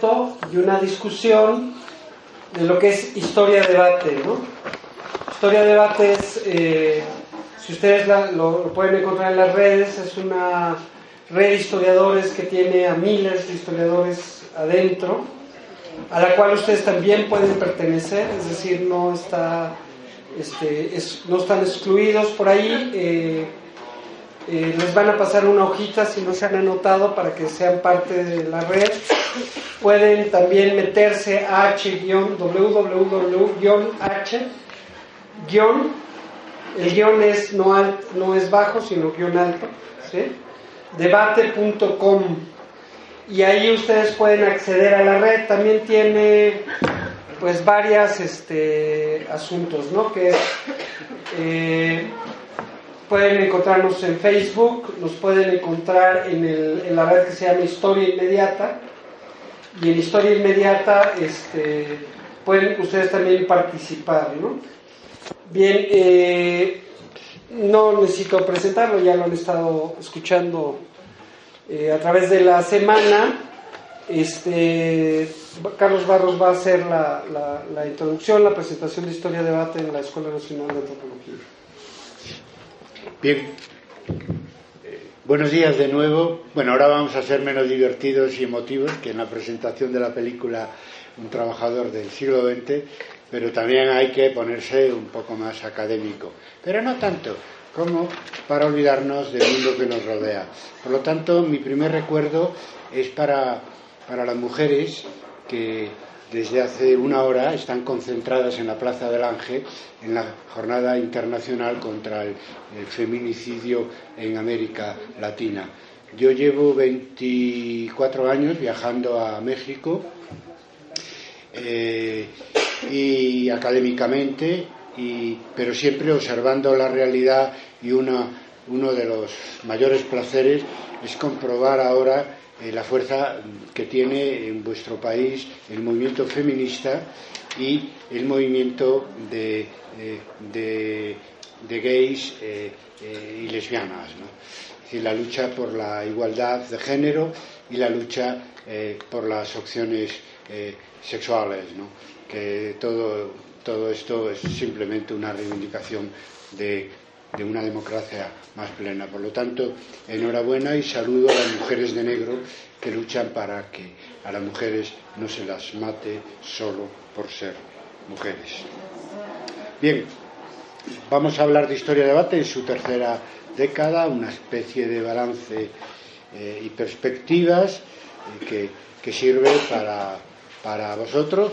recuento y una discusión de lo que es Historia Debate, ¿no? Historia Debate es, si ustedes lo pueden encontrar en las redes, es una red de historiadores que tiene a miles de historiadores adentro, a la cual ustedes también pueden pertenecer, es decir, no están excluidos por ahí. Les van a pasar una hojita si no se han anotado para que sean parte de la red. Pueden también meterse a www.h, el guión es no es bajo, sino guión alto, ¿sí? Debate.com, y ahí ustedes pueden acceder a la red. También tiene pues varias asuntos, ¿no? Que pueden encontrarnos en Facebook, nos pueden encontrar en la red que se llama Historia Inmediata, y en Historia Inmediata pueden ustedes también participar, ¿no? Bien, no necesito presentarlo, ya lo han estado escuchando a través de la semana. Carlos Barros va a hacer la introducción, la presentación de Historia Debate en la Escuela Nacional de Antropología. Bien, buenos días de nuevo. Bueno, ahora vamos a ser menos divertidos y emotivos que en la presentación de la película Un trabajador del siglo XX, pero también hay que ponerse un poco más académico, pero no tanto como para olvidarnos del mundo que nos rodea. Por lo tanto, mi primer recuerdo es para las mujeres que desde hace una hora están concentradas en la Plaza del Ángel en la Jornada Internacional contra el feminicidio en América Latina. Yo llevo 24 años viajando a México y académicamente, pero siempre observando la realidad, y uno de los mayores placeres es comprobar ahora la fuerza que tiene en vuestro país el movimiento feminista y el movimiento de gays y lesbianas, ¿no? Es decir, la lucha por la igualdad de género y la lucha por las opciones sexuales, ¿no? Que todo esto es simplemente una reivindicación de una democracia más plena. Por lo tanto, enhorabuena y saludo a las mujeres de negro que luchan para que a las mujeres no se las mate solo por ser mujeres. Bien, vamos a hablar de Historia Debate en su tercera década, una especie de balance y perspectivas que sirve para vosotros,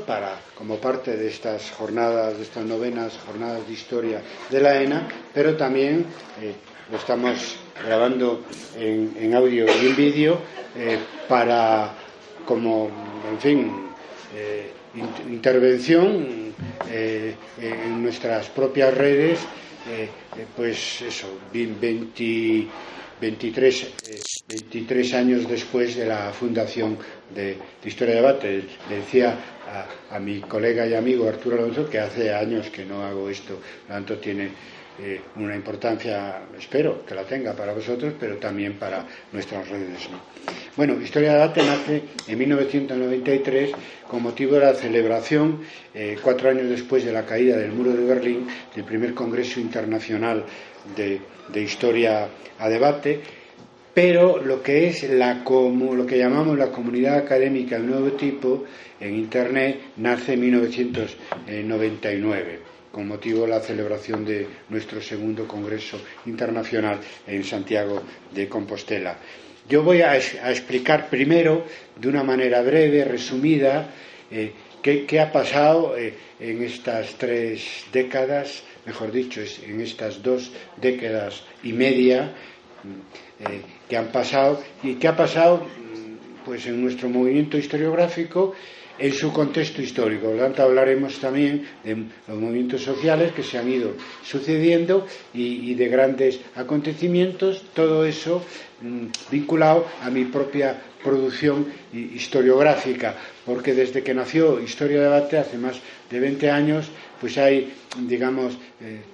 como parte de estas jornadas, de estas novenas jornadas de historia de la ENA, pero también lo estamos grabando en audio y en vídeo como, en fin, intervención en nuestras propias redes, pues eso, 23 años después de la fundación de Historia de Debate. Le decía a mi colega y amigo Arturo Alonso que hace años que no hago esto, por lo tanto tiene una importancia, espero que la tenga para vosotros, pero también para nuestras redes, ¿no? Bueno, Historia de Debate nace en 1993 con motivo de la celebración, 4 años después de la caída del muro de Berlín, del primer Congreso Internacional de Historia a Debate, pero lo que es lo que llamamos la comunidad académica de nuevo tipo en Internet nace en 1999, con motivo de la celebración de nuestro segundo Congreso Internacional en Santiago de Compostela. Yo voy a explicar primero, de una manera breve, resumida, qué ha pasado en estas 3 décadas, mejor dicho, en estas 2 décadas y media que han pasado, y qué ha pasado pues en nuestro movimiento historiográfico en su contexto histórico. Por lo tanto, hablaremos también de los movimientos sociales que se han ido sucediendo y de grandes acontecimientos, todo eso vinculado a mi propia producción historiográfica, porque desde que nació Historia de Debate hace más de 20 años pues hay, digamos,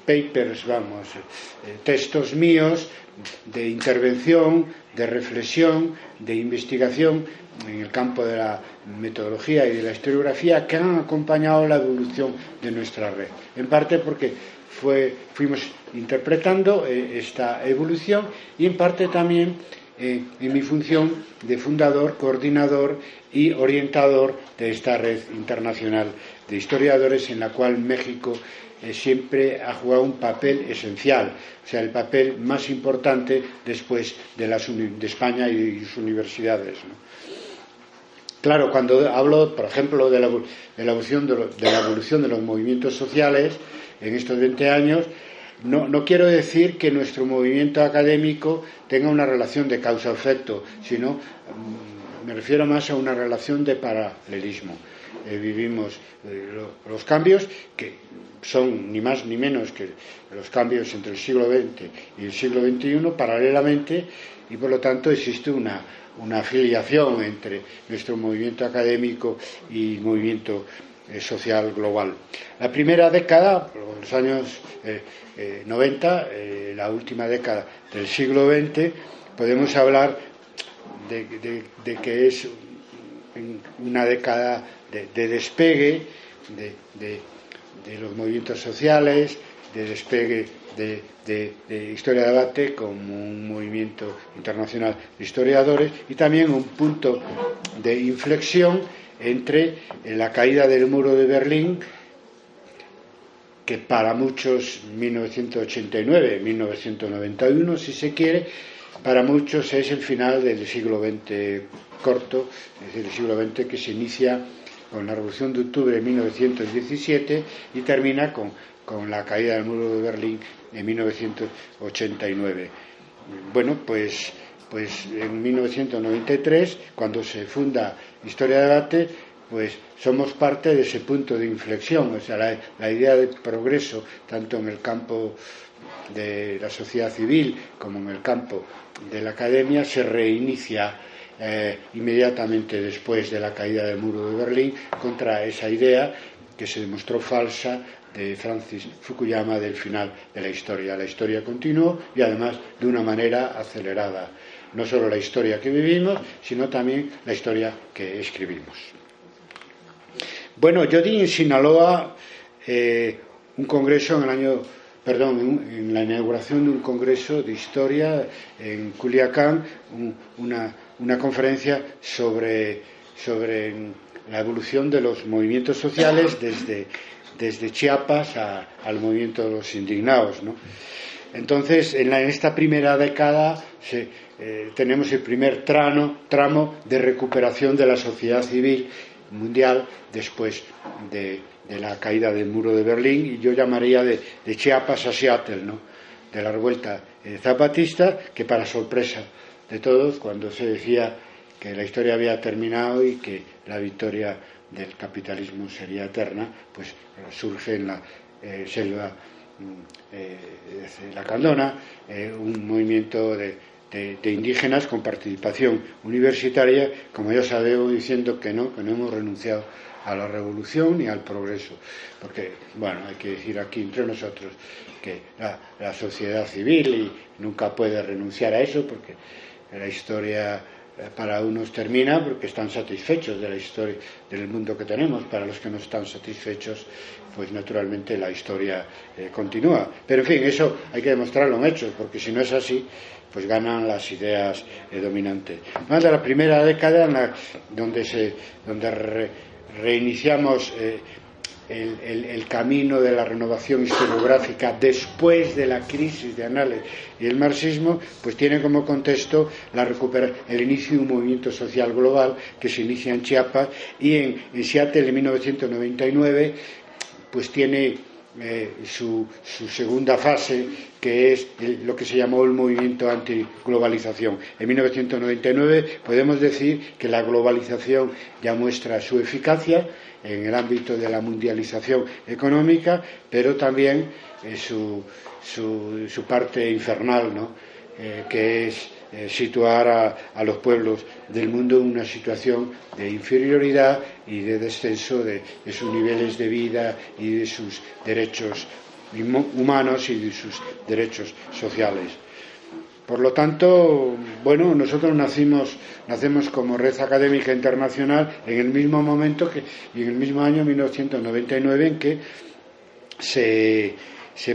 papers, vamos, textos míos de intervención, de reflexión, de investigación en el campo de la metodología y de la historiografía que han acompañado la evolución de nuestra red. En parte porque fuimos interpretando esta evolución y en parte también en mi función de fundador, coordinador y orientador de esta red internacional de historiadores en la cual México siempre ha jugado un papel esencial, o sea, el papel más importante después de España y sus universidades, ¿no? Claro, cuando hablo, por ejemplo, de la evolución de los movimientos sociales en estos 20 años, no quiero decir que nuestro movimiento académico tenga una relación de causa-efecto, sino me refiero más a una relación de paralelismo. Vivimos los cambios que son ni más ni menos que los cambios entre el siglo XX y el siglo XXI paralelamente, y por lo tanto existe una afiliación entre nuestro movimiento académico y el movimiento social global. La primera década, los años 90, la última década del siglo XX, podemos hablar de que es una década de despegue de los movimientos sociales, de despegue de Historia de Debate como un movimiento internacional de historiadores, y también un punto de inflexión entre la caída del muro de Berlín, que para muchos 1989, 1991 si se quiere, para muchos es el final del siglo XX corto, es decir, el siglo XX que se inicia con la Revolución de Octubre de 1917 y termina con la caída del muro de Berlín en 1989. Bueno, pues en 1993, cuando se funda Historia de Debate, pues somos parte de ese punto de inflexión, o sea, la idea de progreso, tanto en el campo de la sociedad civil como en el campo de la academia, se reinicia inmediatamente después de la caída del muro de Berlín contra esa idea que se demostró falsa de Francis Fukuyama del final de la historia. La historia continuó y además de una manera acelerada. No solo la historia que vivimos, sino también la historia que escribimos. Bueno, yo di en Sinaloa un congreso en la inauguración de un congreso de historia en Culiacán, una conferencia sobre la evolución de los movimientos sociales desde Chiapas al movimiento de los indignados, ¿no? Entonces, en esta primera década tenemos el primer tramo de recuperación de la sociedad civil mundial después de la caída del muro de Berlín, y yo llamaría de Chiapas a Seattle, ¿no? De la revuelta zapatista, que para sorpresa de todos, cuando se decía que la historia había terminado y que la victoria del capitalismo sería eterna, pues surge en la selva de la Candona un movimiento de indígenas con participación universitaria, como ya sabemos, diciendo que no hemos renunciado a la revolución ni al progreso, porque, bueno, hay que decir aquí entre nosotros que la sociedad civil nunca puede renunciar a eso, porque la historia para unos termina porque están satisfechos de la historia del mundo que tenemos. Para los que no están satisfechos, pues naturalmente la historia continúa. Pero en fin, eso hay que demostrarlo en hechos, porque si no es así, pues ganan las ideas dominantes. Más de la primera década, donde reiniciamos el camino de la renovación historiográfica después de la crisis de Annales y el marxismo, pues tiene como contexto el inicio de un movimiento social global que se inicia en Chiapas, y en Seattle en 1999 pues tiene su segunda fase, que es lo que se llamó el movimiento antiglobalización. En 1999 podemos decir que la globalización ya muestra su eficacia en el ámbito de la mundialización económica, pero también su parte infernal, ¿no? Que es situar a los pueblos del mundo en una situación de inferioridad y de descenso de sus niveles de vida y de sus derechos humanos y de sus derechos sociales. Por lo tanto, bueno, nosotros nacemos como Red Académica Internacional en el mismo momento y en el mismo año 1999 en que se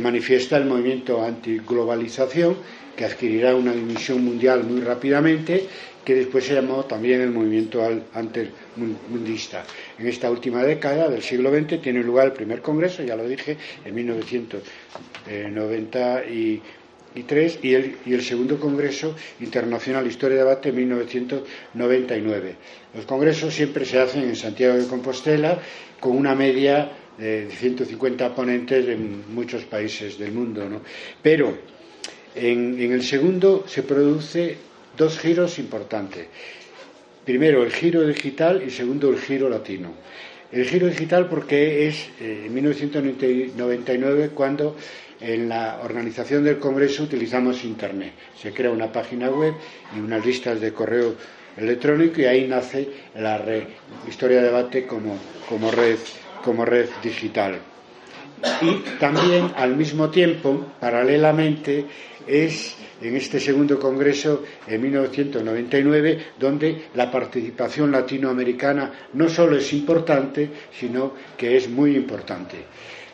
manifiesta el movimiento antiglobalización, que adquirirá una dimensión mundial muy rápidamente, que después se llamó también el movimiento intermundista. En esta última década del siglo XX tiene lugar el primer congreso, ya lo dije, en 1993 y el segundo Congreso Internacional Historia y Debate en 1999. Los congresos siempre se hacen en Santiago de Compostela con una media de 150 ponentes en muchos países del mundo, ¿no? Pero en el segundo se produce dos giros importantes. Primero el giro digital y segundo el giro latino. El giro digital porque es en 1999 cuando en la organización del Congreso utilizamos Internet. Se crea una página web y unas listas de correo electrónico y ahí nace la red Historia Debate como red digital. Y también al mismo tiempo, paralelamente, es en este segundo congreso en 1999 donde la participación latinoamericana no solo es importante, sino que es muy importante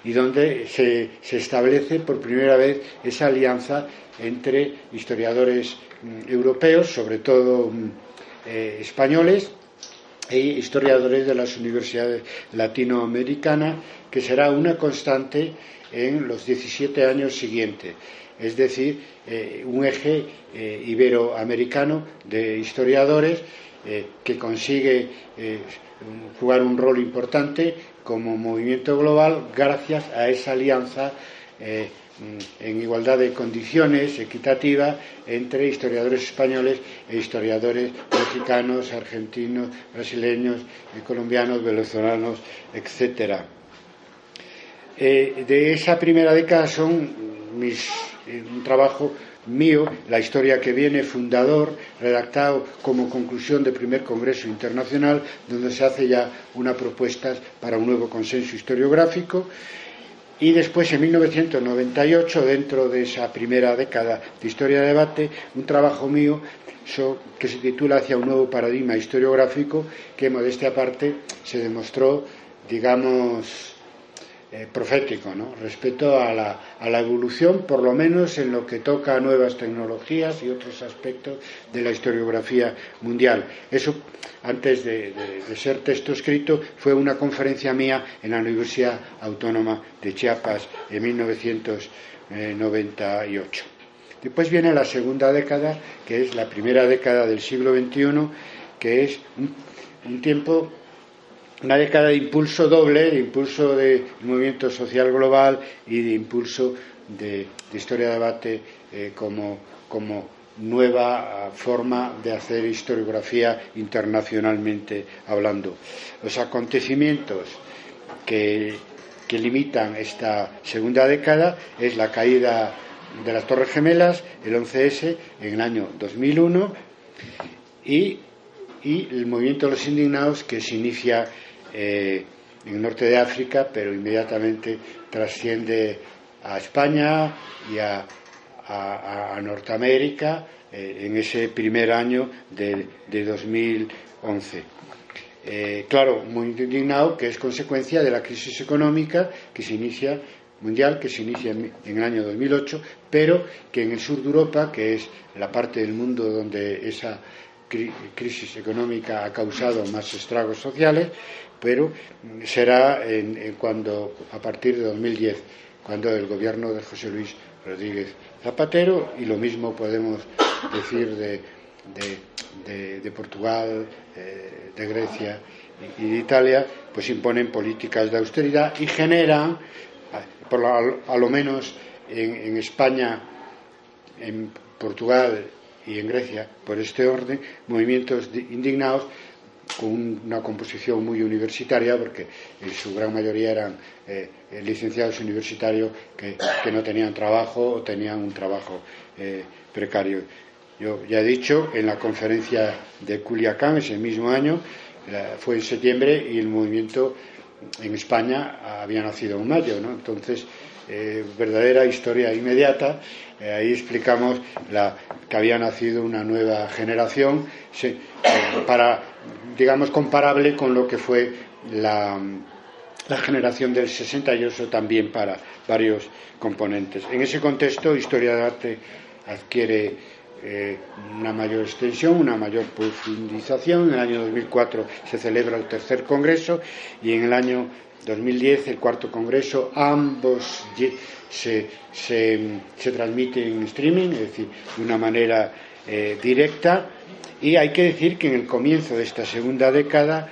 y donde se establece por primera vez esa alianza entre historiadores europeos, sobre todo españoles, e historiadores de las universidades latinoamericanas, que será una constante en los 17 años siguientes. Es decir, un eje iberoamericano de historiadores que consigue jugar un rol importante como movimiento global gracias a esa alianza en igualdad de condiciones, equitativa, entre historiadores españoles e historiadores mexicanos, argentinos, brasileños, colombianos, venezolanos, etcétera. De esa primera década son un trabajo mío, La historia que viene, fundador, redactado como conclusión del primer Congreso Internacional, donde se hace ya una propuesta para un nuevo consenso historiográfico. Y después, en 1998, dentro de esa primera década de Historia de Debate, un trabajo mío que se titula Hacia un nuevo paradigma historiográfico, que modestia aparte se demostró, digamos, profético, ¿no? Respecto a la evolución, por lo menos en lo que toca a nuevas tecnologías y otros aspectos de la historiografía mundial. Eso, antes de ser texto escrito, fue una conferencia mía en la Universidad Autónoma de Chiapas en 1998. Después viene la segunda década, que es la primera década del siglo XXI, que es un tiempo, una década de impulso doble, de impulso del movimiento social global y de impulso de historia de debate como nueva forma de hacer historiografía internacionalmente hablando. Los acontecimientos que limitan esta segunda década es la caída de las Torres Gemelas, el 11S, en el año 2001 y el movimiento de los indignados, que se inicia en el norte de África, pero inmediatamente trasciende a España y a Norteamérica en ese primer año de 2011. Claro, muy indignado, que es consecuencia de la crisis económica mundial que se inicia en el año 2008, pero que en el sur de Europa, que es la parte del mundo donde esa crisis económica ha causado más estragos sociales, pero será cuando, a partir de 2010, cuando el gobierno de José Luis Rodríguez Zapatero, y lo mismo podemos decir de Portugal, de Grecia y de Italia, pues imponen políticas de austeridad y generan, a lo menos en España, en Portugal y en Grecia, por este orden, movimientos indignados con una composición muy universitaria, porque en su gran mayoría eran licenciados universitarios que no tenían trabajo o tenían un trabajo precario. Yo ya he dicho, en la conferencia de Culiacán, ese mismo año, fue en septiembre, y el movimiento en España había nacido en mayo, ¿no? Entonces, verdadera historia inmediata. Ahí explicamos que había nacido una nueva generación, digamos, comparable con lo que fue la generación del 68, también para varios componentes. En ese contexto, Historia del Arte adquiere una mayor extensión, una mayor profundización. En el año 2004 se celebra el tercer congreso, y en el año 2010 el cuarto congreso. Ambos se transmiten en streaming, es decir, de una manera directa. Y hay que decir que en el comienzo de esta segunda década,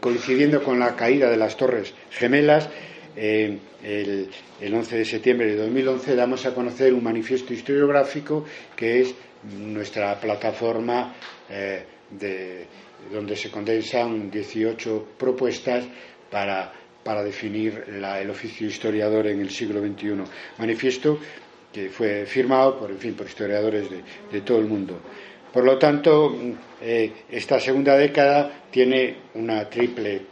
coincidiendo con la caída de las Torres Gemelas, el 11 de septiembre de 2011 damos a conocer un manifiesto historiográfico, que es nuestra plataforma donde se condensan 18 propuestas para definir el oficio de historiador en el siglo XXI. Manifiesto que fue firmado por historiadores de todo el mundo. Por lo tanto, esta segunda década tiene una triple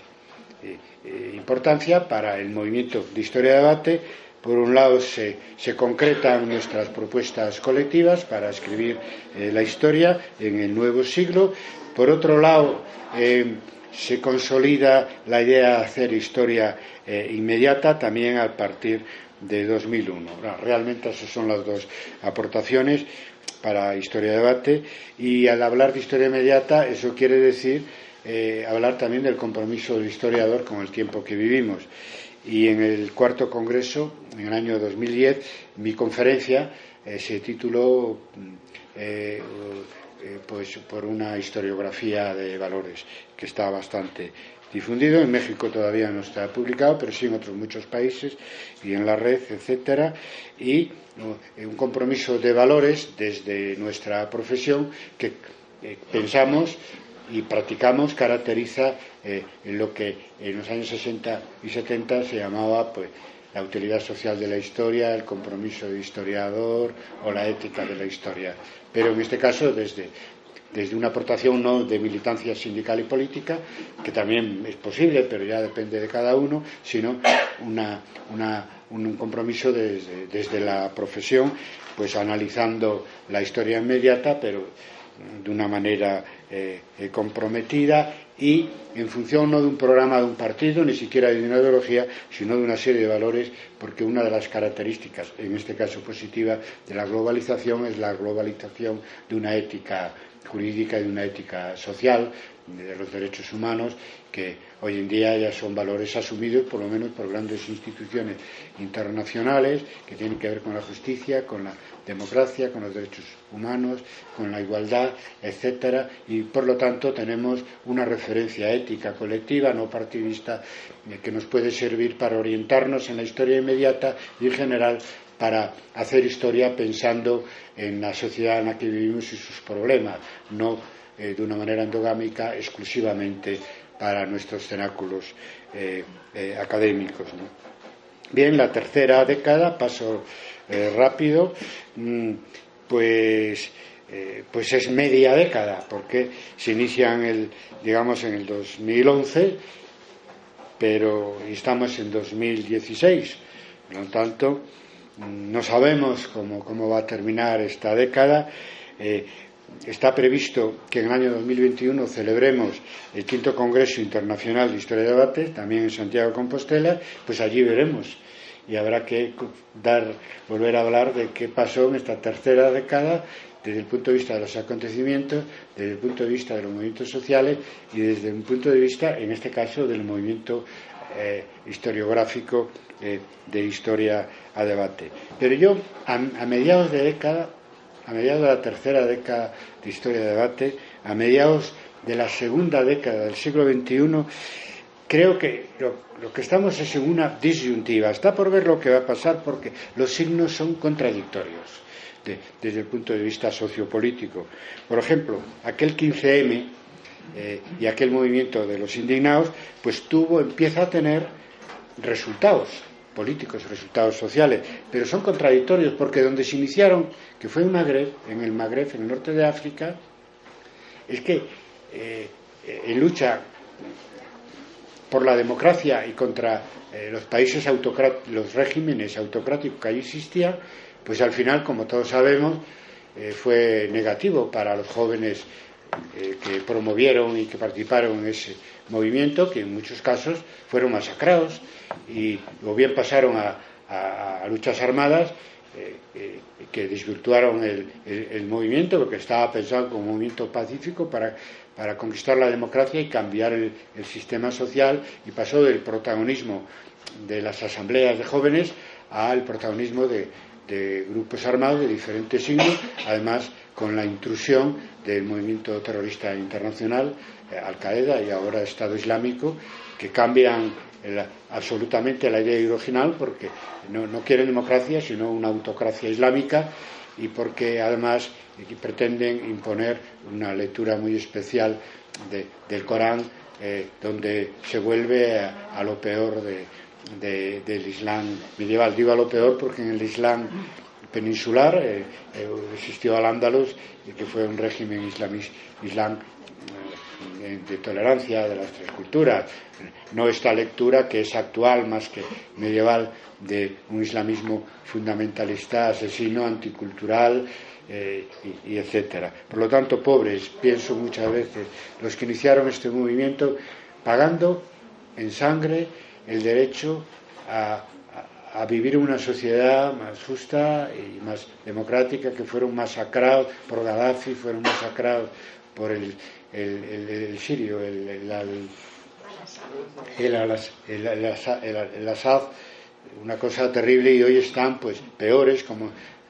importancia para el movimiento de Historia de Debate. Por un lado, se concretan nuestras propuestas colectivas para escribir la historia en el nuevo siglo. Por otro lado, se consolida la idea de hacer historia inmediata, también a partir de 2001. Realmente esas son las dos aportaciones para Historia de Debate. Y al hablar de historia inmediata, eso quiere decir hablar también del compromiso del historiador con el tiempo que vivimos. Y en el cuarto congreso, en el año 2010, mi conferencia se tituló pues por una historiografía de valores, que está bastante difundido. En México todavía no está publicado, pero sí en otros muchos países y en la red, etcétera. Y un compromiso de valores desde nuestra profesión que pensamos y practicamos caracteriza lo que en los años 60 y 70 se llamaba pues la utilidad social de la historia, el compromiso de historiador o la ética de la historia. Pero en este caso desde una aportación no de militancia sindical y política, que también es posible, pero ya depende de cada uno, sino un compromiso desde la profesión, pues analizando la historia inmediata, pero de una manera comprometida y en función no de un programa de un partido, ni siquiera de una ideología, sino de una serie de valores, porque una de las características, en este caso positiva, de la globalización es la globalización de una ética jurídica y de una ética social de los derechos humanos, que hoy en día ya son valores asumidos por lo menos por grandes instituciones internacionales que tienen que ver con la justicia, con la democracia, con los derechos humanos, con la igualdad, etcétera, y por lo tanto tenemos una referencia ética colectiva, no partidista, que nos puede servir para orientarnos en la historia inmediata y en general para hacer historia pensando en la sociedad en la que vivimos y sus problemas, no de una manera endogámica exclusivamente para nuestros cenáculos académicos, ¿no? Bien, la tercera década, paso rápido, pues es media década, porque se inicia en el 2011, pero estamos en 2016, por lo tanto no sabemos cómo va a terminar esta década. Está previsto que en el año 2021 celebremos el quinto Congreso Internacional de Historia de Debate, también en Santiago de Compostela. Pues allí veremos y habrá que volver a hablar de qué pasó en esta tercera década desde el punto de vista de los acontecimientos, desde el punto de vista de los movimientos sociales y desde un punto de vista, en este caso, del movimiento historiográfico de Historia a Debate. Pero yo, a mediados de la tercera década de Historia de Debate, a mediados de la segunda década del siglo XXI, creo que lo que estamos es en una disyuntiva. Está por ver lo que va a pasar porque los signos son contradictorios desde el punto de vista sociopolítico. Por ejemplo, aquel 15M y aquel movimiento de los indignados, pues empieza a tener resultados. políticos, resultados sociales, pero son contradictorios porque donde se iniciaron, que fue en el Magreb, en el norte de África, es que en lucha por la democracia y contra los países los regímenes autocráticos que allí existían, pues al final, como todos sabemos, fue negativo para los jóvenes que promovieron y que participaron en ese movimiento, que en muchos casos fueron masacrados o bien pasaron a luchas armadas que desvirtuaron el movimiento, porque estaba pensado como un movimiento pacífico para conquistar la democracia y cambiar el sistema social, y pasó del protagonismo de las asambleas de jóvenes al protagonismo de grupos armados de diferentes signos, además con la intrusión del movimiento terrorista internacional, Al-Qaeda y ahora Estado Islámico, que cambian absolutamente la idea original, porque no quieren democracia sino una autocracia islámica, y porque además pretenden imponer una lectura muy especial del Corán, donde se vuelve a lo peor del Islam medieval. Digo a lo peor porque en el Islam peninsular existió al-Ándalus, que fue un régimen islam de tolerancia de las tres culturas, no esta lectura que es actual más que medieval de un islamismo fundamentalista, asesino, anticultural, y etcétera. Por lo tanto, pobres, pienso muchas veces, los que iniciaron este movimiento pagando en sangre el derecho a vivir en una sociedad más justa y más democrática, que fueron masacrados por Gaddafi, fueron masacrados por el sirio, el Assad, una cosa terrible, y hoy están pues peores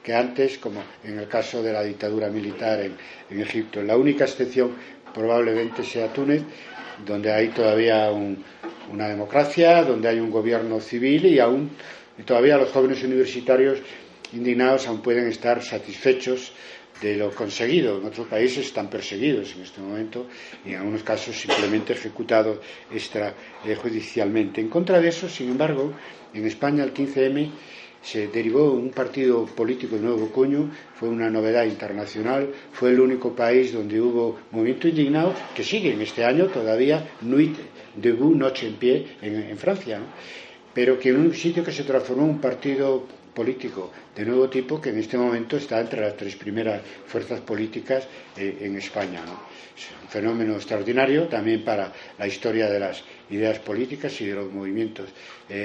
que antes, como en el caso de la dictadura militar en Egipto. La única excepción probablemente sea Túnez, donde hay todavía una democracia, donde hay un gobierno civil, y todavía los jóvenes universitarios indignados aún pueden estar satisfechos de lo conseguido. En otros países están perseguidos en este momento y en algunos casos simplemente ejecutados extrajudicialmente. En contra de eso, sin embargo, en España el 15M se derivó un partido político de nuevo cuño, fue una novedad internacional, fue el único país donde hubo movimiento indignado, que sigue en este año todavía, Nuit debout, Noche en Pie, en Francia, ¿no? Pero que en un sitio que se transformó en un partido político de nuevo tipo, que en este momento está entre las tres primeras fuerzas políticas en España, ¿no? Es un fenómeno extraordinario también para la historia de las ideas políticas y de los movimientos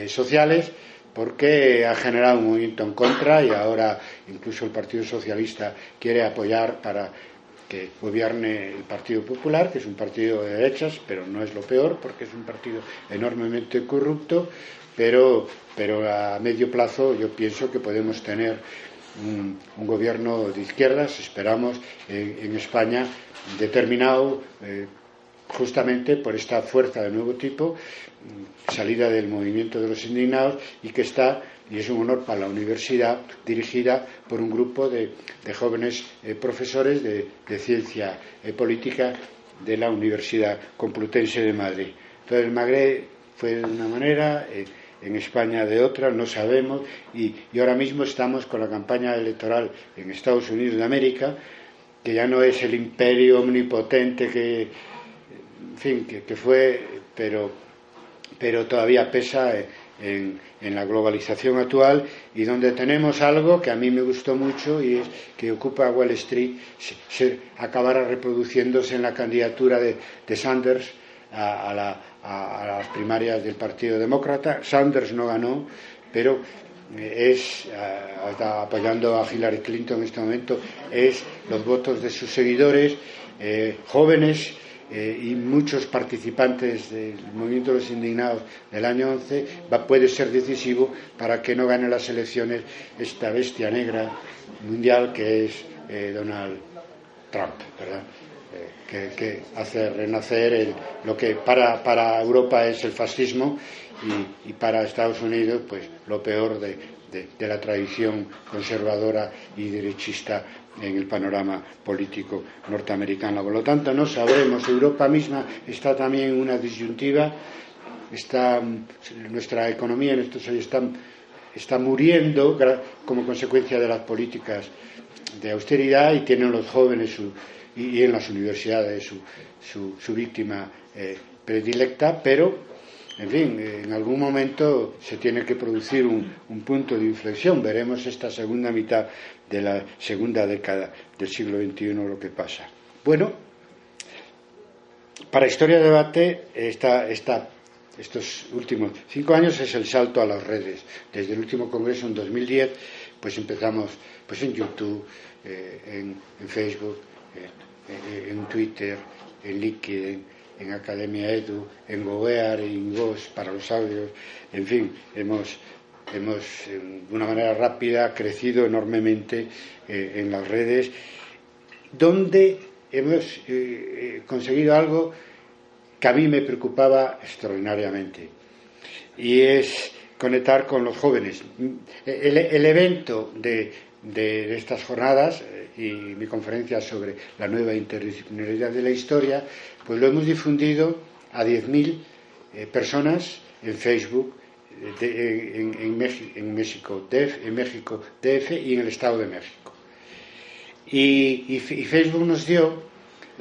sociales, porque ha generado un movimiento en contra, y ahora incluso el Partido Socialista quiere apoyar para que gobierne el Partido Popular, que es un partido de derechas, pero no es lo peor, porque es un partido enormemente corrupto, pero a medio plazo yo pienso que podemos tener un gobierno de izquierdas, esperamos, en España, determinado justamente por esta fuerza de nuevo tipo, salida del movimiento de los indignados, y que está, y es un honor para la universidad, dirigida por un grupo de jóvenes profesores de ciencia política de la Universidad Complutense de Madrid. Entonces el Magreb fue de una manera, en España de otra, no sabemos, y ahora mismo estamos con la campaña electoral en Estados Unidos de América, que ya no es el imperio omnipotente que fue, pero todavía pesa en la globalización actual, y donde tenemos algo que a mí me gustó mucho, y es que ocupa Wall Street, acabará reproduciéndose en la candidatura de Sanders a las primarias del Partido Demócrata. Sanders no ganó, pero está apoyando a Hillary Clinton en este momento, es los votos de sus seguidores jóvenes, y muchos participantes del movimiento de los indignados del año 11, puede ser decisivo para que no gane las elecciones esta bestia negra mundial que es Donald Trump, ¿verdad? Que hace renacer lo que para Europa es el fascismo, y para Estados Unidos pues lo peor de la tradición conservadora y derechista en el panorama político norteamericano. Por lo tanto, no sabremos. Europa misma está también en una disyuntiva, nuestra economía en estos años está muriendo como consecuencia de las políticas de austeridad, y tienen los jóvenes y en las universidades su víctima predilecta, pero en fin, en algún momento se tiene que producir un punto de inflexión. Veremos esta segunda mitad de la segunda década del siglo XXI lo que pasa. Bueno, para Historia de Debate estos últimos 5 años es el salto a las redes. Desde el último congreso en 2010 pues empezamos pues en YouTube, en Facebook, en Twitter, en LinkedIn, en Academia Edu, en Gobear, en Voz para los audios. En fin, hemos de una manera rápida crecido enormemente en las redes, donde hemos conseguido algo que a mí me preocupaba extraordinariamente, y es conectar con los jóvenes. El evento de estas jornadas y mi conferencia sobre la nueva interdisciplinaridad de la historia, pues lo hemos difundido a 10.000 personas en Facebook, en México DF y en el Estado de México. Y Facebook nos dio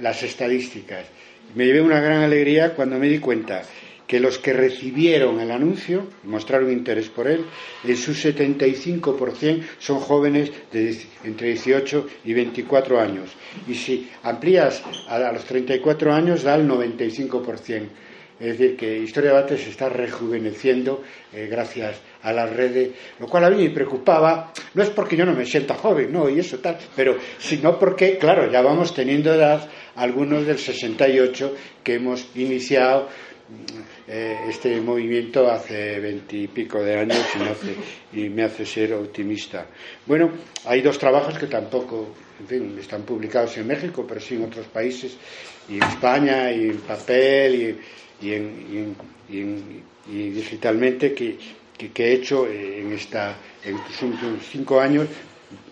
las estadísticas. Me llevé una gran alegría cuando me di cuenta que los que recibieron el anuncio, mostraron interés por él, en su 75% son jóvenes de entre 18 y 24 años. Y si amplías a los 34 años, da el 95%. Es decir, que Historia de Debate se está rejuveneciendo gracias a las redes, lo cual a mí me preocupaba. No es porque yo no me sienta joven, no, y eso tal, pero sino porque, claro, ya vamos teniendo edad, algunos del 68, que hemos iniciado este movimiento hace 20 y pico de años, y me hace ser optimista. Bueno, hay 2 trabajos que tampoco, en fin, están publicados en México, pero sí en otros países, y en España, y en papel, y digitalmente, que he hecho en estos últimos 5 años,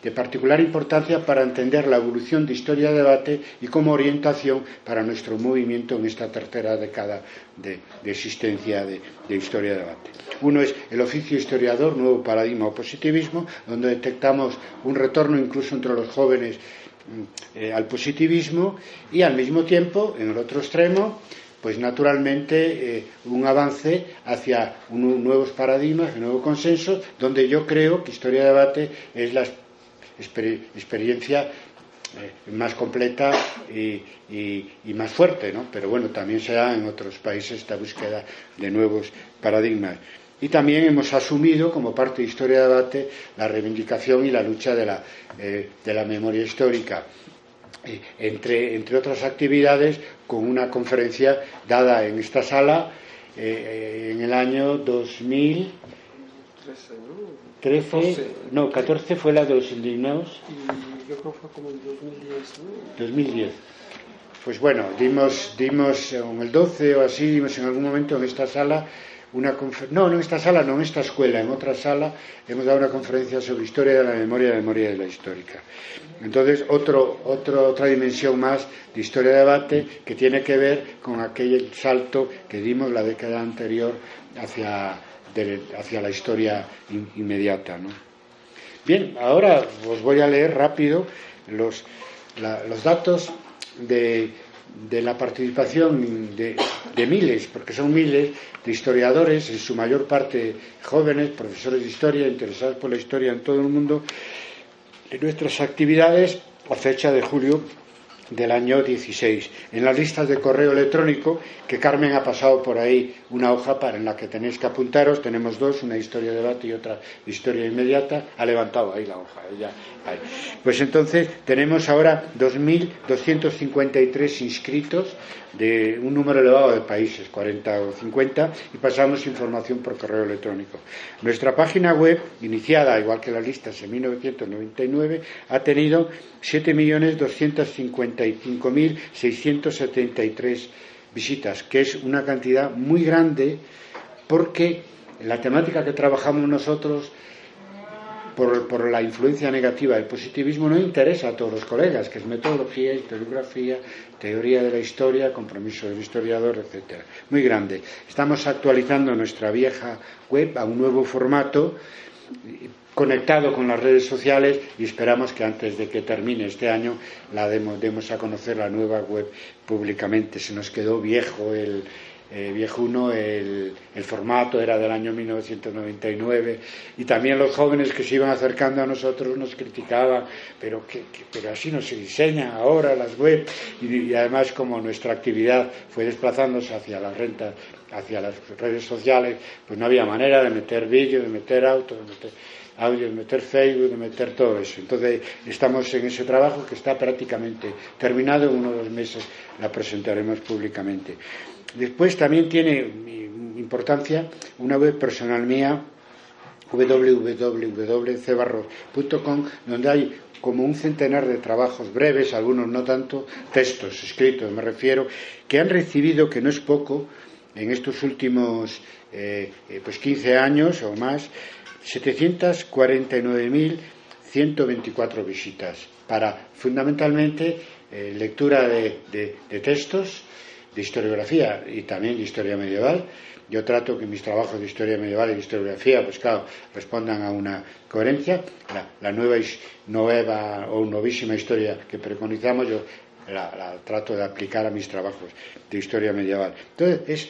de particular importancia para entender la evolución de Historia de Debate y como orientación para nuestro movimiento en esta tercera década de existencia de Historia de Debate. Uno es el oficio historiador, nuevo paradigma o positivismo, donde detectamos un retorno incluso entre los jóvenes al positivismo, y al mismo tiempo, en el otro extremo, pues naturalmente un avance hacia nuevos paradigmas, nuevos consensos, donde yo creo que Historia de Debate es la experiencia más completa y más fuerte, ¿no? Pero bueno, también se da en otros países esta búsqueda de nuevos paradigmas. Y también hemos asumido como parte de Historia de Debate la reivindicación y la lucha de la memoria histórica, entre otras actividades, con una conferencia dada en esta sala en el año 2013, ¿no? 14 fue la de los indignados. Y yo creo que fue como en 2010, ¿no? 2010. Pues bueno, dimos en el 12 o así, dimos en algún momento en esta sala no en esta sala, no en esta escuela, en otra sala hemos dado una conferencia sobre historia de la memoria de la histórica. Entonces, otra dimensión más de Historia de Debate, que tiene que ver con aquel salto que dimos la década anterior hacia la historia inmediata, ¿no? Bien, ahora os voy a leer rápido los datos de la participación de miles, porque son miles de historiadores, en su mayor parte jóvenes, profesores de historia, interesados por la historia en todo el mundo, en nuestras actividades a fecha de julio del año 16. En las listas de correo electrónico, que Carmen ha pasado por ahí una hoja en la que tenéis que apuntaros, tenemos 2, una historia de debate y otra historia inmediata. Ha levantado ahí la hoja, ella. Ahí. Pues entonces tenemos ahora 2.253 inscritos de un número elevado de países, 40 o 50, y pasamos información por correo electrónico. Nuestra página web, iniciada igual que las listas en 1999, ha tenido 7.255.673 visitas, que es una cantidad muy grande, porque la temática que trabajamos nosotros por la influencia negativa del positivismo, no interesa a todos los colegas, que es metodología, historiografía, teoría de la historia, compromiso del historiador, etcétera. Muy grande. Estamos actualizando nuestra vieja web a un nuevo formato, conectado con las redes sociales, y esperamos que antes de que termine este año la demos a conocer la nueva web públicamente. Se nos quedó viejo el formato, era del año 1999, y también los jóvenes que se iban acercando a nosotros nos criticaban, pero así no se diseñan ahora las webs, y además, como nuestra actividad fue desplazándose hacia las redes sociales, pues no había manera de meter vídeo, de meter audio, de meter Facebook, de meter todo eso. Entonces estamos en ese trabajo, que está prácticamente terminado. En 1 o 2 meses la presentaremos públicamente. Después también tiene importancia una web personal mía, www.cebarros.com, donde hay como un centenar de trabajos breves, algunos no tanto, textos escritos, me refiero, que han recibido, que no es poco, en estos últimos 15 años o más, 749.124 visitas, para fundamentalmente lectura de textos, de historiografía y también de historia medieval. Yo trato que mis trabajos de historia medieval y de historiografía, pues claro, respondan a una coherencia. La nueva o novísima historia que preconizamos, yo la trato de aplicar a mis trabajos de historia medieval. Entonces es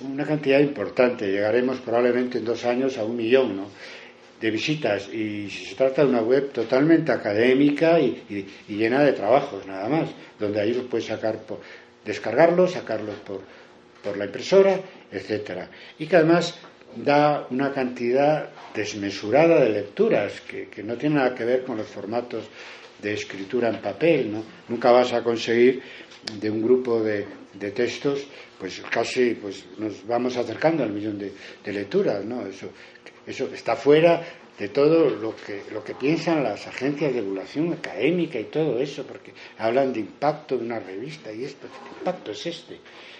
una cantidad importante. Llegaremos probablemente en 2 años a 1 millón, ¿no?, de visitas, y se trata de una web totalmente académica y llena de trabajos, nada más, donde ahí los puedes descargarlos, sacarlos por la impresora, etcétera, y que además da una cantidad desmesurada de lecturas que no tiene nada que ver con los formatos de escritura en papel, ¿no? Nunca vas a conseguir de un grupo de textos, pues casi nos vamos acercando al 1 millón de lecturas, ¿no? Eso está fuera de todo lo que piensan las agencias de divulgación académica y todo eso, porque hablan de impacto de una revista, y esto, ¿qué impacto es este?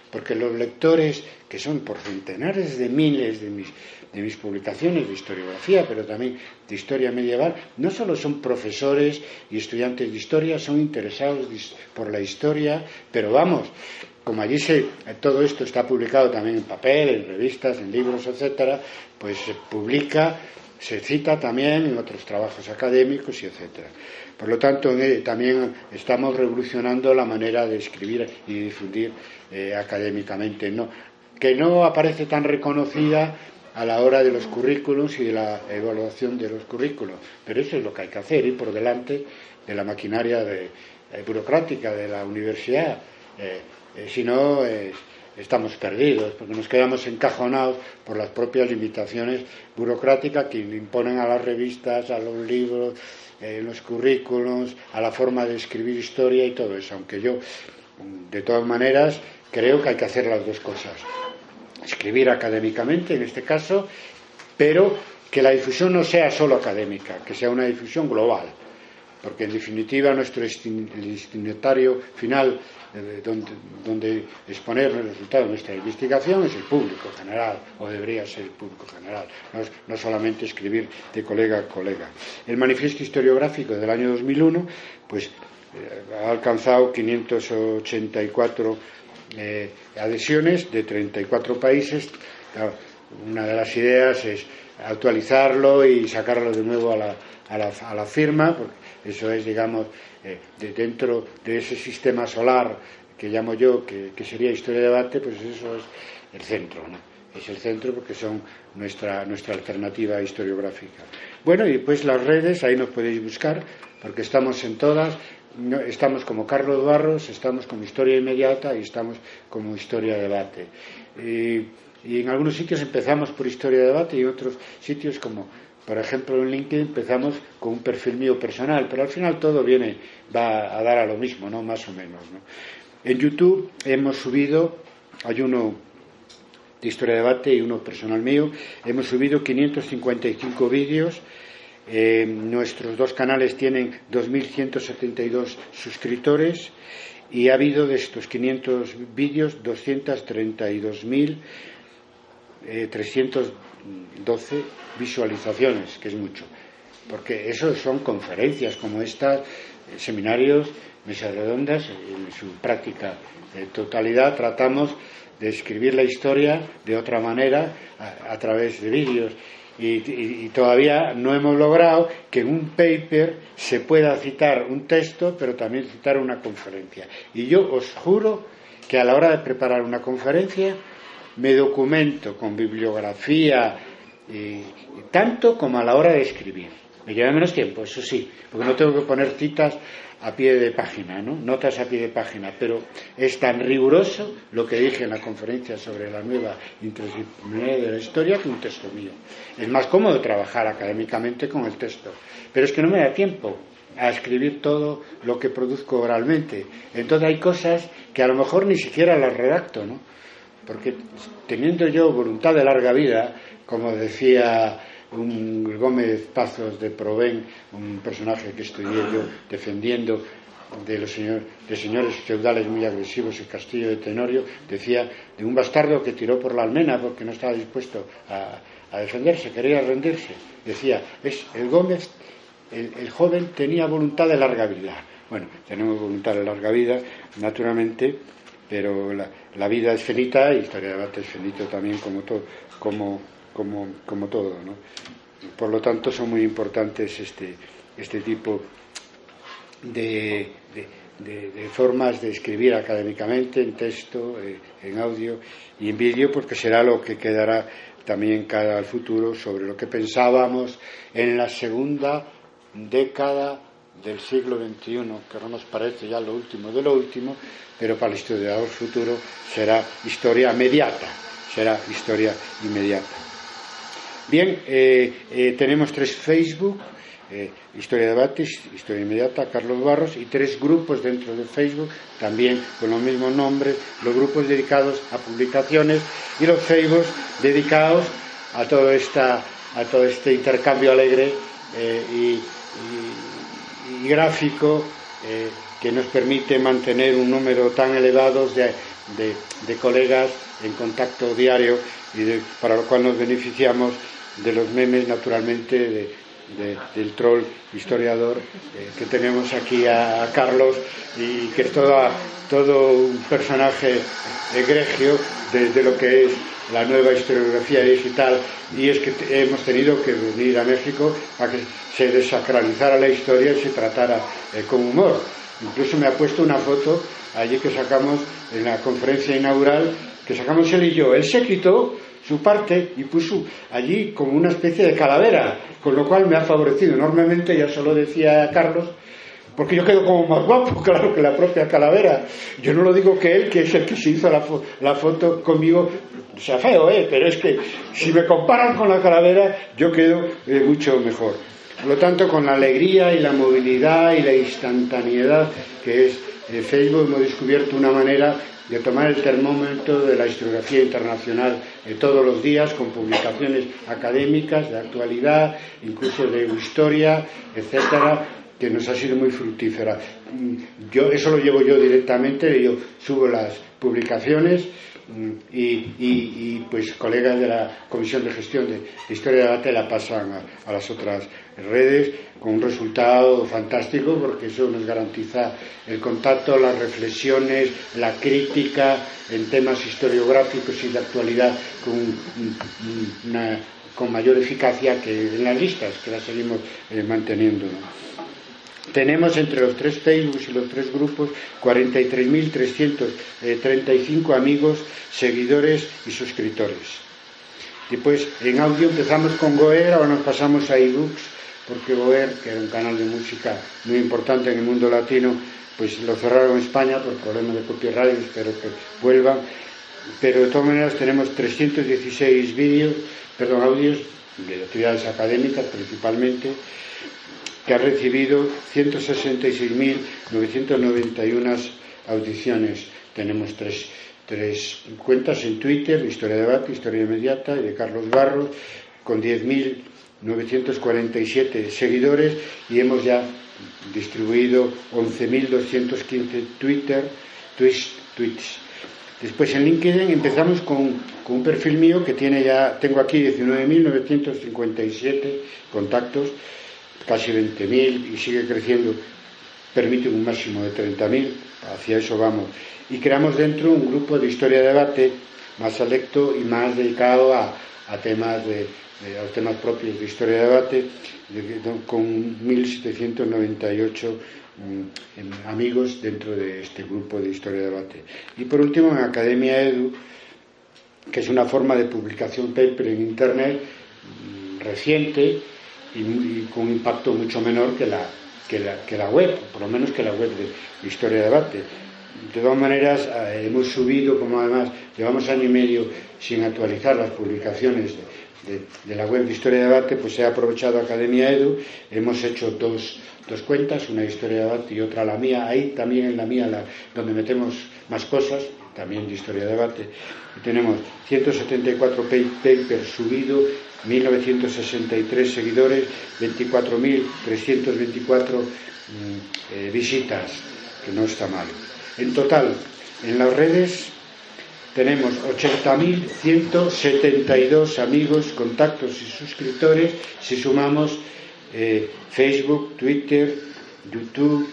Porque los lectores, que son por centenares de miles de mis publicaciones de historiografía, pero también de historia medieval, no solo son profesores y estudiantes de historia, son interesados por la historia, pero vamos, como allí todo esto está publicado también en papel, en revistas, en libros, etcétera, pues se publica, se cita también en otros trabajos académicos, y etcétera. Por lo tanto, también estamos revolucionando la manera de escribir y difundir académicamente, que no aparece tan reconocida a la hora de los currículos y de la evaluación de los currículos, pero eso es lo que hay que hacer, ir por delante de la maquinaria burocrática de la universidad. Si no, estamos perdidos, porque nos quedamos encajonados por las propias limitaciones burocráticas que imponen a las revistas, a los libros, los currículums, a la forma de escribir historia y todo eso. Aunque yo, de todas maneras, creo que hay que hacer las dos cosas. Escribir académicamente, en este caso, pero que la difusión no sea solo académica, que sea una difusión global. Porque en definitiva nuestro destinatario final, donde exponer el resultado de nuestra investigación, es el público general, o debería ser el público general, no solamente escribir de colega a colega. El manifiesto historiográfico del año 2001 pues ha alcanzado 584 adhesiones de 34 países. Una de las ideas es actualizarlo y sacarlo de nuevo a la firma, porque eso es, digamos, dentro de ese sistema solar que llamo yo, que sería historia de debate, pues eso es el centro, ¿no? Es el centro porque son nuestra alternativa historiográfica. Bueno, y pues las redes, ahí nos podéis buscar, porque estamos en todas. Estamos como Carlos Barros, estamos como Historia Inmediata y estamos como Historia de Debate. Y en algunos sitios empezamos por Historia de Debate, y otros sitios, como por ejemplo en LinkedIn, empezamos con un perfil mío personal, pero al final todo va a dar a lo mismo, ¿no? Más o menos, ¿no? En YouTube hemos subido, hay uno de Historia de Debate y uno personal mío, hemos subido 555 vídeos. Nuestros 2 canales tienen 2.172 suscriptores, y ha habido de estos 500 vídeos 232.312 visualizaciones, que es mucho. porque eso son conferencias como estas, seminarios, mesas redondas, en su práctica totalidad tratamos de escribir la historia de otra manera a través de vídeos. Y todavía no hemos logrado que en un paper se pueda citar un texto, pero también citar una conferencia. Y yo os juro que a la hora de preparar una conferencia me documento con bibliografía, tanto como a la hora de escribir. Me lleva menos tiempo, eso sí, porque no tengo que poner citas a pie de página, ¿no? Notas a pie de página, pero es tan riguroso lo que dije en la conferencia sobre la nueva interdisciplinaridad de la historia que un texto mío. Es más cómodo trabajar académicamente con el texto, pero es que no me da tiempo a escribir todo lo que produzco oralmente. Entonces hay cosas que a lo mejor ni siquiera las redacto, ¿no? Porque teniendo yo voluntad de larga vida, como decía un Gómez Pazos de Provén, un personaje que estudié yo defendiendo de señores feudales muy agresivos, el castillo de Tenorio, decía de un bastardo que tiró por la almena porque no estaba dispuesto a defenderse, quería rendirse. Decía, el Gómez, el joven tenía voluntad de larga vida. Bueno, tenemos voluntad de larga vida, naturalmente, pero la vida es finita y Historia de Debate es finito también como todo, como todo, ¿no? Por lo tanto son muy importantes este tipo de formas de escribir académicamente, en texto, en audio y en vídeo, porque será lo que quedará también cara al futuro sobre lo que pensábamos en la segunda década del siglo XXI, que no nos parece ya lo último de lo último, pero para el historiador futuro será historia inmediata. Bien, tenemos 3 Facebook, Historia de Debate, Historia Inmediata, Carlos Barros, y 3 grupos dentro de Facebook, también con los mismos nombres, los grupos dedicados a publicaciones y los Facebook dedicados a todo este intercambio alegre y gráfico que nos permite mantener un número tan elevado de colegas en contacto diario para lo cual nos beneficiamos de los memes, naturalmente, del troll historiador que tenemos aquí a Carlos, y que es todo un personaje egregio de lo que es la nueva historiografía digital. Y es que hemos tenido que venir a México para que se desacralizara la historia y se tratara con humor. Incluso me ha puesto una foto allí que sacamos en la conferencia inaugural, que sacamos él y yo. Él se quitó su parte y puso allí como una especie de calavera, con lo cual me ha favorecido enormemente. Ya se lo decía a Carlos, porque yo quedo como más guapo, claro, que la propia calavera. Yo no lo digo que él, que es el que se hizo la foto conmigo, sea feo, pero es que si me comparan con la calavera, yo quedo mucho mejor. Por lo tanto, con la alegría y la movilidad y la instantaneidad que es Facebook, hemos descubierto una manera de tomar el termómetro de la historiografía internacional todos los días, con publicaciones académicas de actualidad, incluso de historia, etcétera, que nos ha sido muy fructífera. Eso lo llevo yo directamente, yo subo las publicaciones y pues colegas de la Comisión de Gestión de Historia de Debate la pasan a las otras redes, con un resultado fantástico, porque eso nos garantiza el contacto, las reflexiones, la crítica en temas historiográficos y de actualidad con mayor eficacia que en las listas, que las seguimos manteniendo, ¿no? Tenemos entre los 3 Facebook y los 3 grupos 43.335 amigos, seguidores y suscriptores. Después, en audio empezamos con Goer, ahora nos pasamos a ebooks, porque Goer, que era un canal de música muy importante en el mundo latino, pues lo cerraron en España por problemas de copyright, espero que vuelvan. Pero de todas maneras tenemos 316 audios de actividades académicas principalmente, que ha recibido 166.991 audiciones. Tenemos tres cuentas en Twitter, Historia de Debate, Historia Inmediata, y de Carlos Barros, con 10.947 seguidores, y hemos ya distribuido 11.215 tweets. Después en LinkedIn empezamos con un perfil mío que tengo aquí 19.957 contactos, casi 20.000 y sigue creciendo, permite un máximo de 30.000, hacia eso vamos. Y creamos dentro un grupo de historia de debate más selecto y más dedicado a temas a los temas propios de historia de debate, con 1.798 amigos dentro de este grupo de historia de debate. Y por último, en Academia Edu, que es una forma de publicación paper en internet reciente y con un impacto mucho menor que la web, por lo menos que la web de historia de debate. De todas maneras, hemos subido, como además llevamos año y medio sin actualizar las publicaciones de la web de Historia de Debate, pues he aprovechado Academia Edu, hemos hecho dos cuentas, una de Historia de Debate y otra la mía, ahí también en la mía donde metemos más cosas, también de Historia de Debate, y tenemos 174 papers subidos, 1.963 seguidores, 24.324 visitas, que no está mal. En total, en las redes tenemos 80.172 amigos, contactos y suscriptores, si sumamos Facebook, Twitter, YouTube,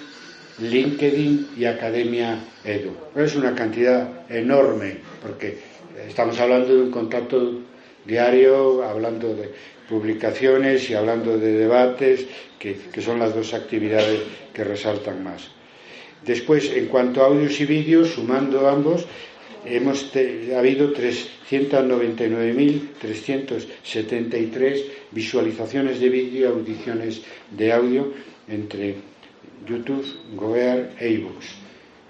LinkedIn y Academia Edu. Es una cantidad enorme, porque estamos hablando de un contacto diario, hablando de publicaciones y hablando de debates, que son las dos actividades que resaltan más. Después, en cuanto a audios y vídeos, sumando ambos, ha habido 399.373 visualizaciones de vídeo y audiciones de audio entre YouTube, Goear e iVoox.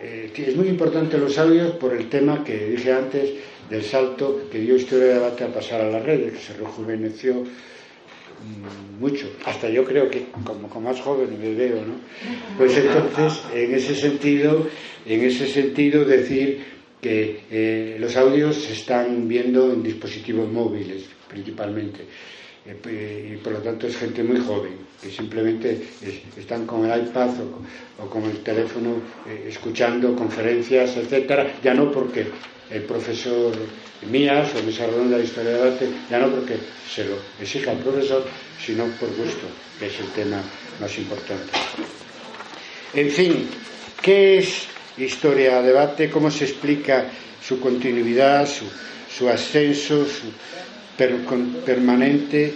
Es muy importante los audios por el tema que dije antes del salto que dio Historia de Debate a pasar a las redes, que se rejuveneció mucho, hasta yo creo que como más joven me veo, ¿no? Pues entonces, en ese sentido decir que los audios se están viendo en dispositivos móviles principalmente, y por lo tanto es gente muy joven que simplemente están con el iPad o con el teléfono escuchando conferencias, etcétera, ya no porque el profesor Mías o Mesa Redonda de Historia de Debate, ya no porque se lo exija el profesor, sino por gusto, que es el tema más importante. En fin, ¿qué es Historia de Debate? ¿Cómo se explica su continuidad, su ascenso, su permanente,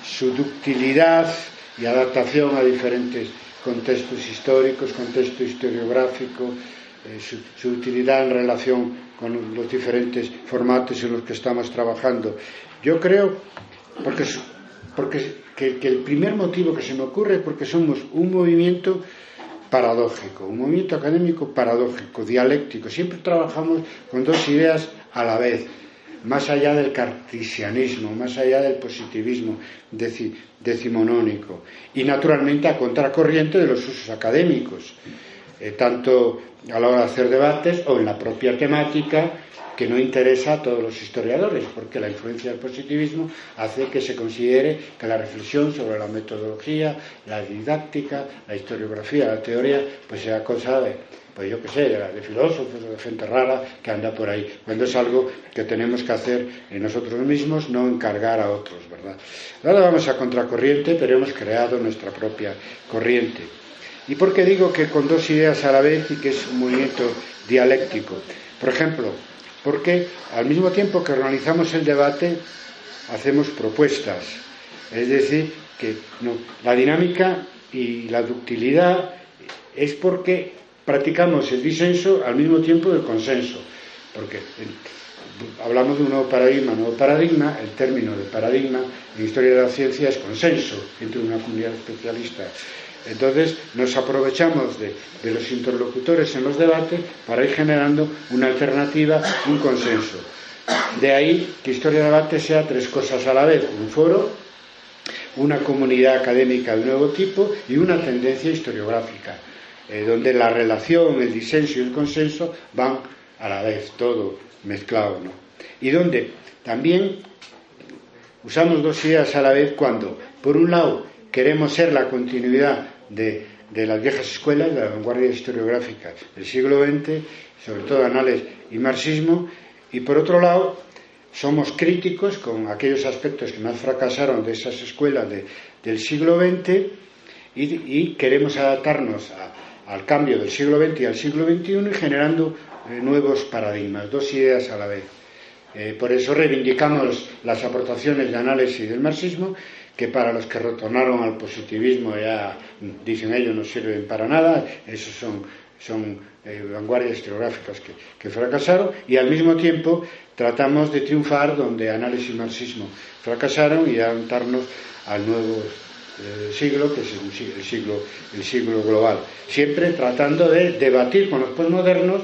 su ductilidad y adaptación a diferentes contextos históricos, contexto historiográfico, su utilidad en relación con los diferentes formatos en los que estamos trabajando? Yo creo, porque el primer motivo que se me ocurre es porque somos un movimiento paradójico, un movimiento académico paradójico, dialéctico. Siempre trabajamos con dos ideas a la vez, más allá del cartesianismo, más allá del positivismo decimonónico, y naturalmente a contracorriente de los usos académicos, tanto a la hora de hacer debates o en la propia temática, que no interesa a todos los historiadores, porque la influencia del positivismo hace que se considere que la reflexión sobre la metodología, la didáctica, la historiografía, la teoría, pues sea cosa de filósofos o de gente rara que anda por ahí, cuando es algo que tenemos que hacer en nosotros mismos, no encargar a otros, ¿verdad? Ahora vamos a contracorriente, pero hemos creado nuestra propia corriente. ¿Y por qué digo que con dos ideas a la vez y que es un movimiento dialéctico? Por ejemplo, porque al mismo tiempo que organizamos el debate, hacemos propuestas. Es decir, que la dinámica y la ductilidad es porque practicamos el disenso al mismo tiempo del consenso. Porque hablamos de un nuevo paradigma, el término de paradigma en historia de la ciencia es consenso entre una comunidad de especialistas. Entonces nos aprovechamos de los interlocutores en los debates para ir generando una alternativa, un consenso. De ahí que Historia de Debate sea tres cosas a la vez: un foro, una comunidad académica de nuevo tipo y una tendencia historiográfica, donde la relación, el disenso y el consenso van a la vez, todo mezclado, ¿no? Y donde también usamos dos ideas a la vez cuando, por un lado, queremos ser la continuidad de las viejas escuelas, de la vanguardia historiográfica del siglo XX, sobre todo Anales y Marxismo, y por otro lado somos críticos con aquellos aspectos que más fracasaron de esas escuelas del siglo XX, y queremos adaptarnos al cambio del siglo XX y al siglo XXI y generando nuevos paradigmas, dos ideas a la vez. Por eso reivindicamos las aportaciones de análisis del marxismo, que para los que retornaron al positivismo ya dicen ellos no sirven para nada, esos son vanguardias historiográficas que fracasaron, y al mismo tiempo tratamos de triunfar donde análisis y marxismo fracasaron y adaptarnos al nuevo siglo, que es el siglo global, siempre tratando de debatir con los posmodernos,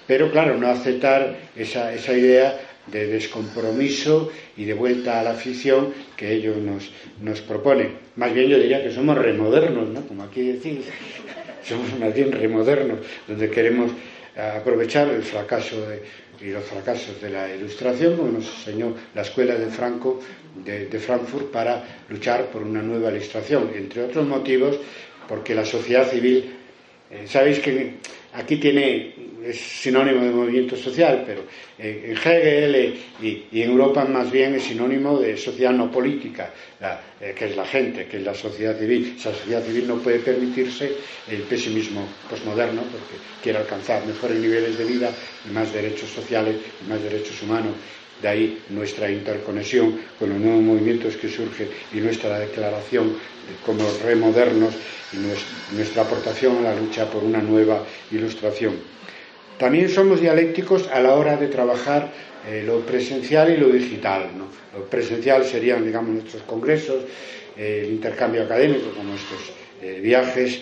pero claro, no aceptar esa idea de descompromiso y de vuelta a la ficción que ellos nos proponen. Más bien yo diría que somos remodernos, ¿no? Como aquí decís, somos más bien remodernos, donde queremos aprovechar el fracaso y los fracasos de la Ilustración, como nos enseñó la escuela de Franco de Frankfurt, para luchar por una nueva Ilustración, entre otros motivos porque la sociedad civil, sabéis que aquí es sinónimo de movimiento social, pero en Hegel y en Europa más bien es sinónimo de sociedad no política, que es la gente, que es la sociedad civil. Esa sociedad civil no puede permitirse el pesimismo posmoderno porque quiere alcanzar mejores niveles de vida y más derechos sociales y más derechos humanos. De ahí nuestra interconexión con los nuevos movimientos que surgen y nuestra declaración como remodernos y nuestra aportación a la lucha por una nueva Ilustración. También somos dialécticos a la hora de trabajar lo presencial y lo digital, ¿no? Lo presencial serían, digamos, nuestros congresos, el intercambio académico, como estos viajes,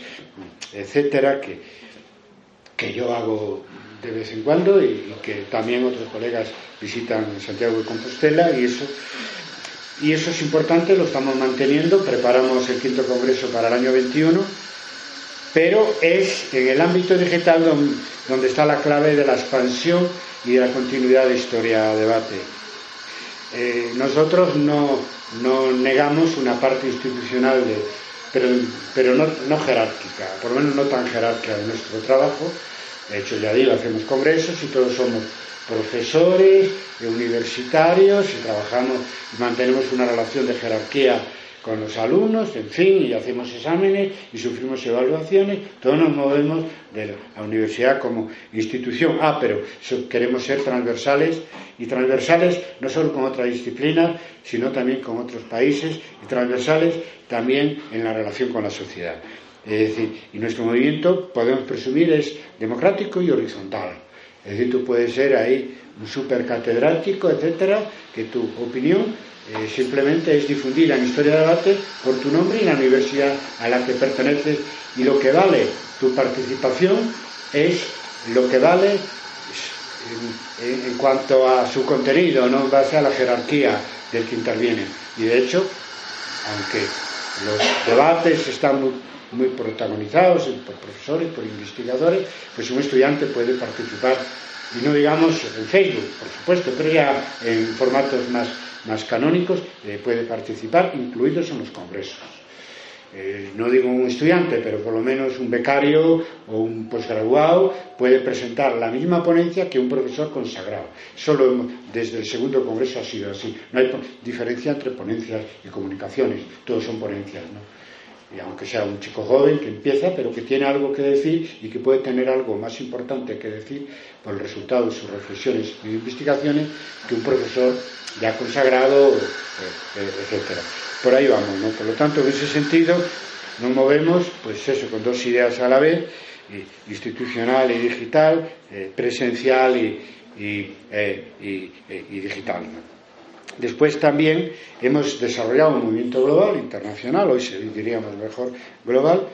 etcétera, que yo hago de vez en cuando y que también otros colegas visitan Santiago de Compostela, y eso es importante, lo estamos manteniendo. Preparamos el 5º congreso para el año 21, pero es en el ámbito digital donde está la clave de la expansión y de la continuidad de historia-debate. Nosotros no negamos una parte institucional, pero no jerárquica, por lo menos no tan jerárquica de nuestro trabajo. De hecho, ya digo, hacemos congresos y todos somos profesores, universitarios, y trabajamos y mantenemos una relación de jerarquía con los alumnos, en fin, y hacemos exámenes y sufrimos evaluaciones. Todos nos movemos de la universidad como institución. Pero queremos ser transversales, y transversales no solo con otras disciplinas, sino también con otros países, y transversales también en la relación con la sociedad. Es decir, y nuestro movimiento, podemos presumir, es democrático y horizontal. Es decir, tú puedes ser ahí un supercatedrático, etcétera, que tu opinión simplemente es difundida en Historia de Debate por tu nombre y la universidad a la que perteneces, y lo que vale tu participación es lo que vale en cuanto a su contenido, no en base a la jerarquía del que interviene. Y de hecho, aunque los debates están muy protagonizados por profesores, por investigadores, pues un estudiante puede participar, y no digamos en Facebook, por supuesto, pero ya en formatos más canónicos puede participar, incluidos en los congresos. No digo un estudiante, pero por lo menos un becario o un posgraduado puede presentar la misma ponencia que un profesor consagrado. Solo desde el 2º congreso ha sido así. No hay diferencia entre ponencias y comunicaciones, todos son ponencias, ¿no? Y aunque sea un chico joven que empieza, pero que tiene algo que decir y que puede tener algo más importante que decir por el resultado de sus reflexiones y investigaciones que un profesor ya consagrado, etcétera. Por ahí vamos, ¿no? Por lo tanto, en ese sentido nos movemos, pues eso, con dos ideas a la vez, institucional y digital, presencial y digital, ¿no? Después también hemos desarrollado un movimiento global, internacional, hoy diríamos mejor global,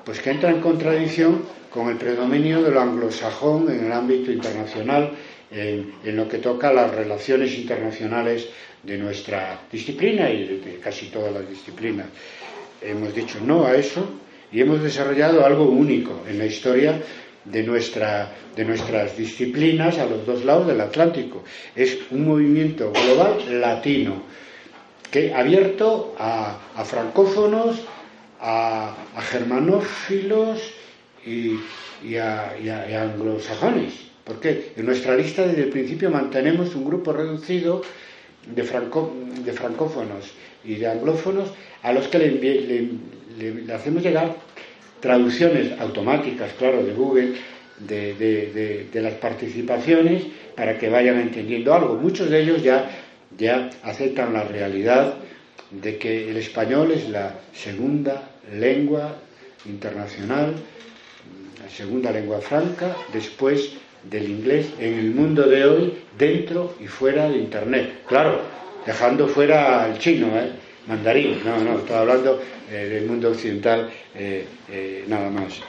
pues que entra en contradicción con el predominio de lo anglosajón en el ámbito internacional, en lo que toca a las relaciones internacionales de nuestra disciplina y de casi todas las disciplinas. Hemos dicho no a eso y hemos desarrollado algo único en la historia de nuestras disciplinas a los dos lados del Atlántico. Es un movimiento global latino, que abierto a francófonos, a germanófilos y a anglosajones. ¿Por qué? En nuestra lista desde el principio mantenemos un grupo reducido de francófonos y de anglófonos, a los que le hacemos llegar traducciones automáticas, claro, de Google, de las participaciones, para que vayan entendiendo algo. Muchos de ellos ya aceptan la realidad de que el español es la segunda lengua internacional, la segunda lengua franca, después del inglés, en el mundo de hoy, dentro y fuera de Internet. Claro, dejando fuera el chino, mandarín, no, estoy hablando del mundo occidental, nada más.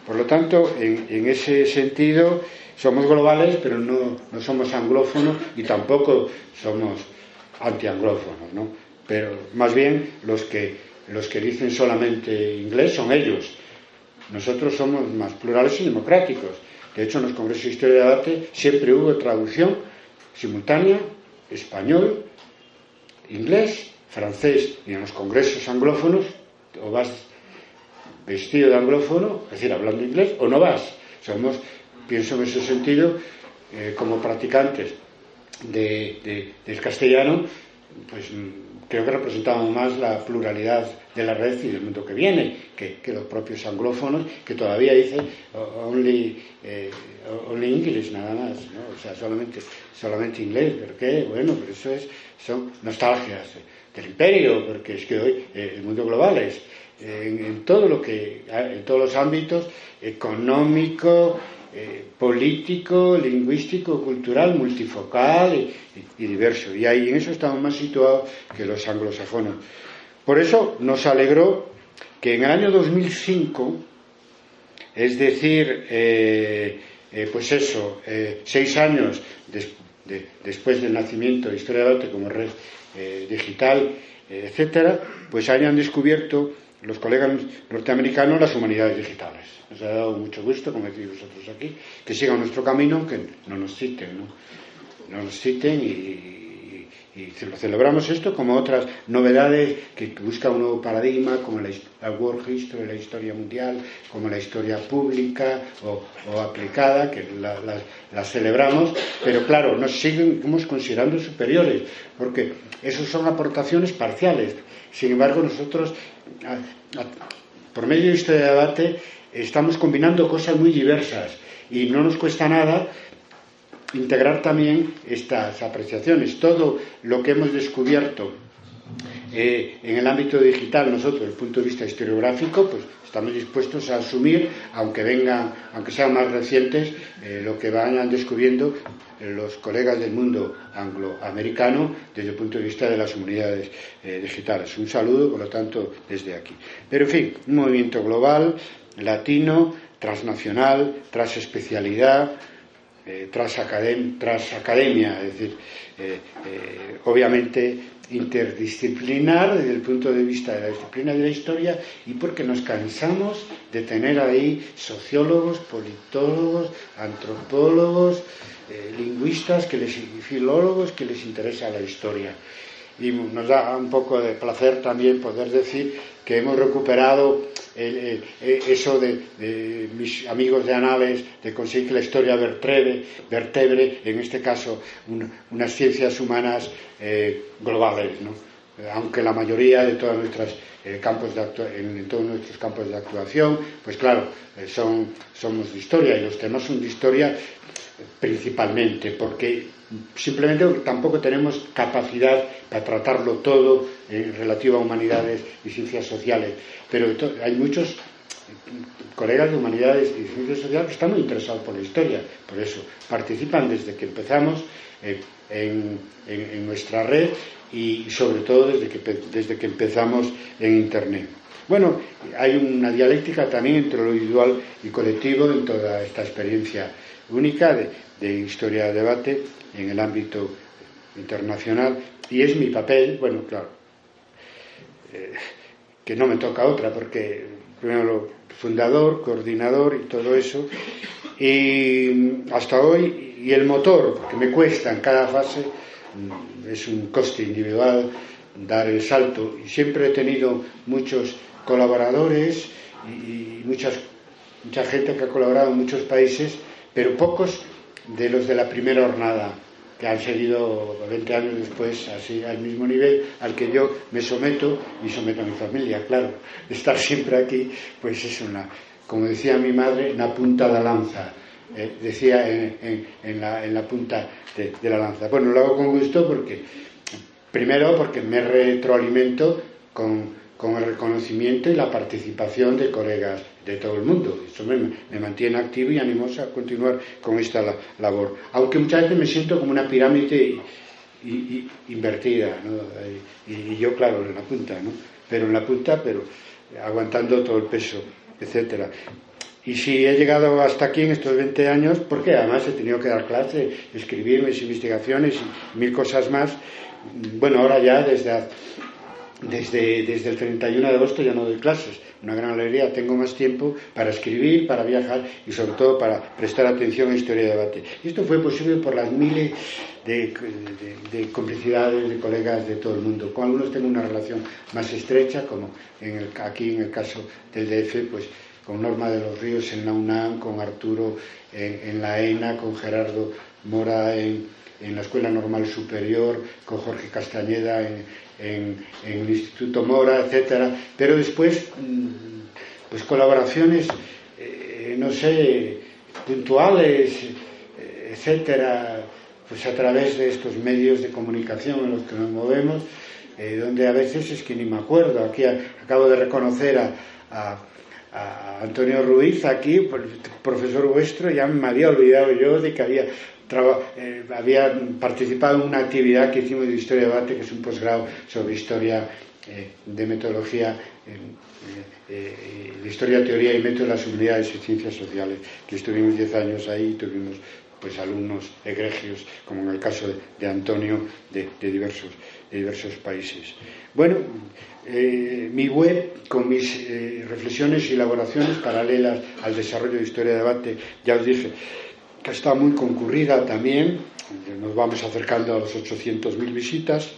Por lo tanto, en ese sentido, somos globales, pero no somos anglófonos y tampoco somos antianglófonos, ¿no? Pero más bien los que dicen solamente inglés son ellos. Nosotros somos más plurales y democráticos. De hecho, en los congresos de historia y debate siempre hubo traducción simultánea, español, inglés, francés. Y en los congresos anglófonos, o vas vestido de anglófono, es decir, hablando inglés, o no vas. Pienso en ese sentido, como practicantes del castellano, pues creo que representamos más la pluralidad de la red y del mundo que viene que los propios anglófonos, que todavía dicen only English, nada más, ¿no? O sea, solamente inglés. ¿Por qué? Bueno, pero son nostalgias del imperio, porque es que hoy el mundo global es en todos los ámbitos económico, político, lingüístico, cultural, multifocal y diverso. Y ahí en eso estamos más situados que los anglosajones. Por eso nos alegró que en el año 2005, es decir, 6 años después del nacimiento de Historia de Debate como red digital, etcétera, pues hayan descubierto los colegas norteamericanos las humanidades digitales. Nos ha dado mucho gusto, como decís vosotros aquí, que sigan nuestro camino, aunque no nos citen, no nos citen, y lo celebramos esto como otras novedades que buscan un nuevo paradigma, como la World History, la historia mundial, como la historia pública o aplicada, que las celebramos, pero claro, nos seguimos considerando superiores, porque esos son aportaciones parciales. Sin embargo, nosotros, por medio de este debate, estamos combinando cosas muy diversas y no nos cuesta nada integrar también estas apreciaciones. Todo lo que hemos descubierto en el ámbito digital, nosotros, desde el punto de vista historiográfico, pues estamos dispuestos a asumir, aunque sean más recientes, lo que vayan descubriendo los colegas del mundo angloamericano desde el punto de vista de las humanidades digitales. Un saludo, por lo tanto, desde aquí. Pero, en fin, un movimiento global, latino, transnacional, transespecialidad, tras academia, es decir, obviamente interdisciplinar desde el punto de vista de la disciplina de la historia, y porque nos cansamos de tener ahí sociólogos, politólogos, antropólogos, lingüistas, filólogos que les interesa la historia. Y nos da un poco de placer también poder decir que hemos recuperado eso de mis amigos de Anales, de conseguir que la historia vertebre, en este caso, unas ciencias humanas globales, ¿no? Aunque la mayoría de todos nuestros campos de actuación, pues claro, somos de historia, y los temas son de historia principalmente, porque simplemente tampoco tenemos capacidad para tratarlo todo relativo a humanidades y ciencias sociales, pero hay muchos colegas de humanidades y ciencias sociales que están muy interesados por la historia, por eso participan desde que empezamos en nuestra red, y sobre todo desde que empezamos en Internet. Bueno, hay una dialéctica también entre lo individual y colectivo en toda esta experiencia única de historia de debate en el ámbito internacional, y es mi papel, bueno, claro, que no me toca otra, porque primero fundador, coordinador y todo eso, y hasta hoy, y el motor, porque me cuesta en cada fase, es un coste individual dar el salto, y siempre he tenido muchos colaboradores y mucha gente que ha colaborado en muchos países, pero pocos de los de la primera jornada. que han seguido 20 años después así al mismo nivel al que yo me someto y someto a mi familia, claro. Estar siempre aquí, pues es una, como decía mi madre, una punta de lanza. Decía en la punta de la lanza. Bueno, lo hago con gusto porque, primero, porque me retroalimento con el reconocimiento y la participación de colegas de todo el mundo. Eso me mantiene activo y animoso a continuar con esta labor. Aunque muchas veces me siento como una pirámide invertida, ¿no? Y yo, claro, en la punta, ¿no? Pero aguantando todo el peso, etcétera. Y si he llegado hasta aquí en estos 20 años, porque además he tenido que dar clase, escribir mis investigaciones y mil cosas más. Bueno, ahora ya desde el 31 de agosto ya no doy clases. Una gran alegría, tengo más tiempo para escribir, para viajar y sobre todo para prestar atención a historia y debate. Y esto fue posible por las miles de complicidades de colegas de todo el mundo. Con algunos tengo una relación más estrecha, como aquí en el caso del DF, pues con Norma de los Ríos en la UNAM, con Arturo en la ENA, con Gerardo Mora en la Escuela Normal Superior, con Jorge Castañeda en el Instituto Mora, etcétera. Pero después, pues colaboraciones, no sé, puntuales, etcétera, pues a través de estos medios de comunicación en los que nos movemos, donde a veces es que ni me acuerdo. Aquí acabo de reconocer a Antonio Ruiz, aquí, profesor vuestro. Ya me había olvidado yo de que había participado en una actividad que hicimos de Historia de Debate, que es un posgrado sobre historia de metodología, de historia, teoría y método de las humanidades y ciencias sociales, que estuvimos 10 años ahí y tuvimos pues alumnos egregios, como en el caso de Antonio, de diversos países. Bueno, mi web, con mis reflexiones y elaboraciones paralelas al desarrollo de historia de debate, ya os dije que está muy concurrida también. Nos vamos acercando a los 800.000 visitas,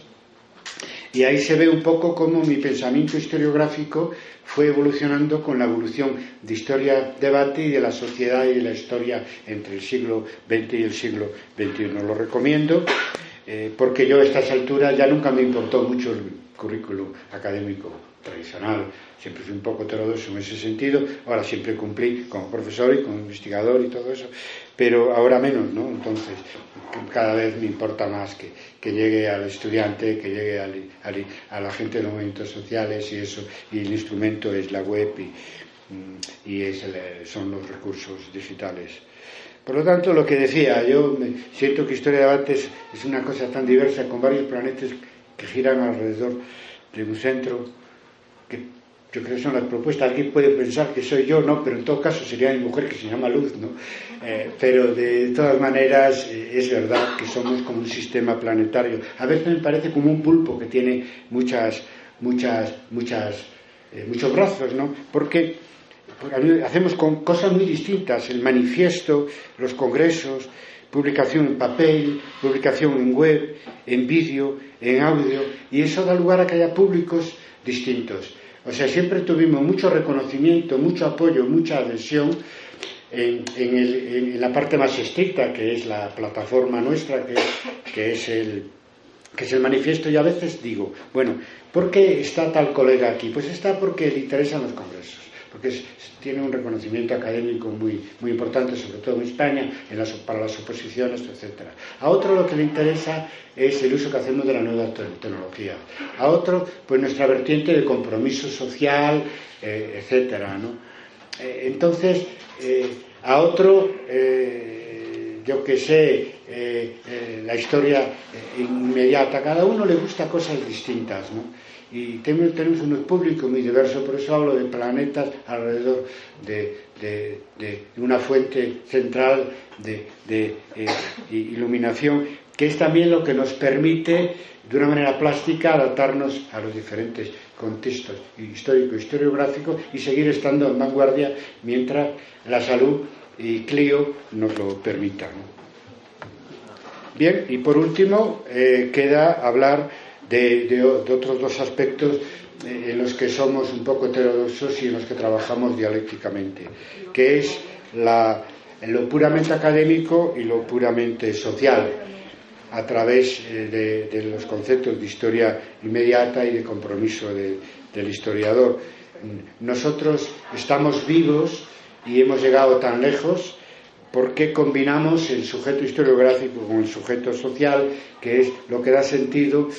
y ahí se ve un poco cómo mi pensamiento historiográfico fue evolucionando con la evolución de historia debate y de la sociedad y de la historia entre el siglo XX y el siglo XXI. Lo recomiendo porque yo a estas alturas ya nunca me importó mucho el currículum académico tradicional. Siempre fui un poco heterodoxo en ese sentido. Ahora siempre cumplí como profesor y como investigador y todo eso, pero ahora menos, ¿no? Entonces cada vez me importa más que llegue al estudiante, que llegue a la gente de los movimientos sociales y eso, y el instrumento es la web y son los recursos digitales. Por lo tanto, lo que decía, yo siento que historia de debates es una cosa tan diversa, con varios planetas que giran alrededor de un centro, que yo creo que son las propuestas. Alguien puede pensar que soy yo, ¿no? Pero en todo caso sería mi mujer, que se llama Luz, ¿no? Pero de todas maneras es verdad que somos como un sistema planetario. A veces me parece como un pulpo que tiene muchos brazos, ¿no? Porque hacemos cosas muy distintas: el manifiesto, los congresos, publicación en papel, publicación en web, en vídeo, en audio, y eso da lugar a que haya públicos distintos. O sea, siempre tuvimos mucho reconocimiento, mucho apoyo, mucha adhesión en la parte más estricta, que es la plataforma nuestra, que es el manifiesto. Y a veces digo, bueno, ¿por qué está tal colega aquí? Pues está porque le interesan los congresos, porque tiene un reconocimiento académico muy, muy importante, sobre todo en España, para las oposiciones, etcétera. A otro lo que le interesa es el uso que hacemos de la nueva tecnología. A otro, pues nuestra vertiente de compromiso social, etcétera, ¿no? Entonces, a otro, yo que sé, la historia inmediata. A cada uno le gusta cosas distintas, ¿no? Y tenemos un público muy diverso. Por eso hablo de planetas alrededor de una fuente central de iluminación, que es también lo que nos permite, de una manera plástica, adaptarnos a los diferentes contextos histórico, historiográfico, y seguir estando en vanguardia mientras la salud y Clio nos lo permitan, ¿no? Bien, y por último queda hablar de otros dos aspectos en los que somos un poco heterodoxos y en los que trabajamos dialécticamente, que es lo puramente académico y lo puramente social. a través de los conceptos de historia inmediata y de compromiso del historiador. Nosotros estamos vivos y hemos llegado tan lejos porque combinamos el sujeto historiográfico con el sujeto social, que es lo que da sentido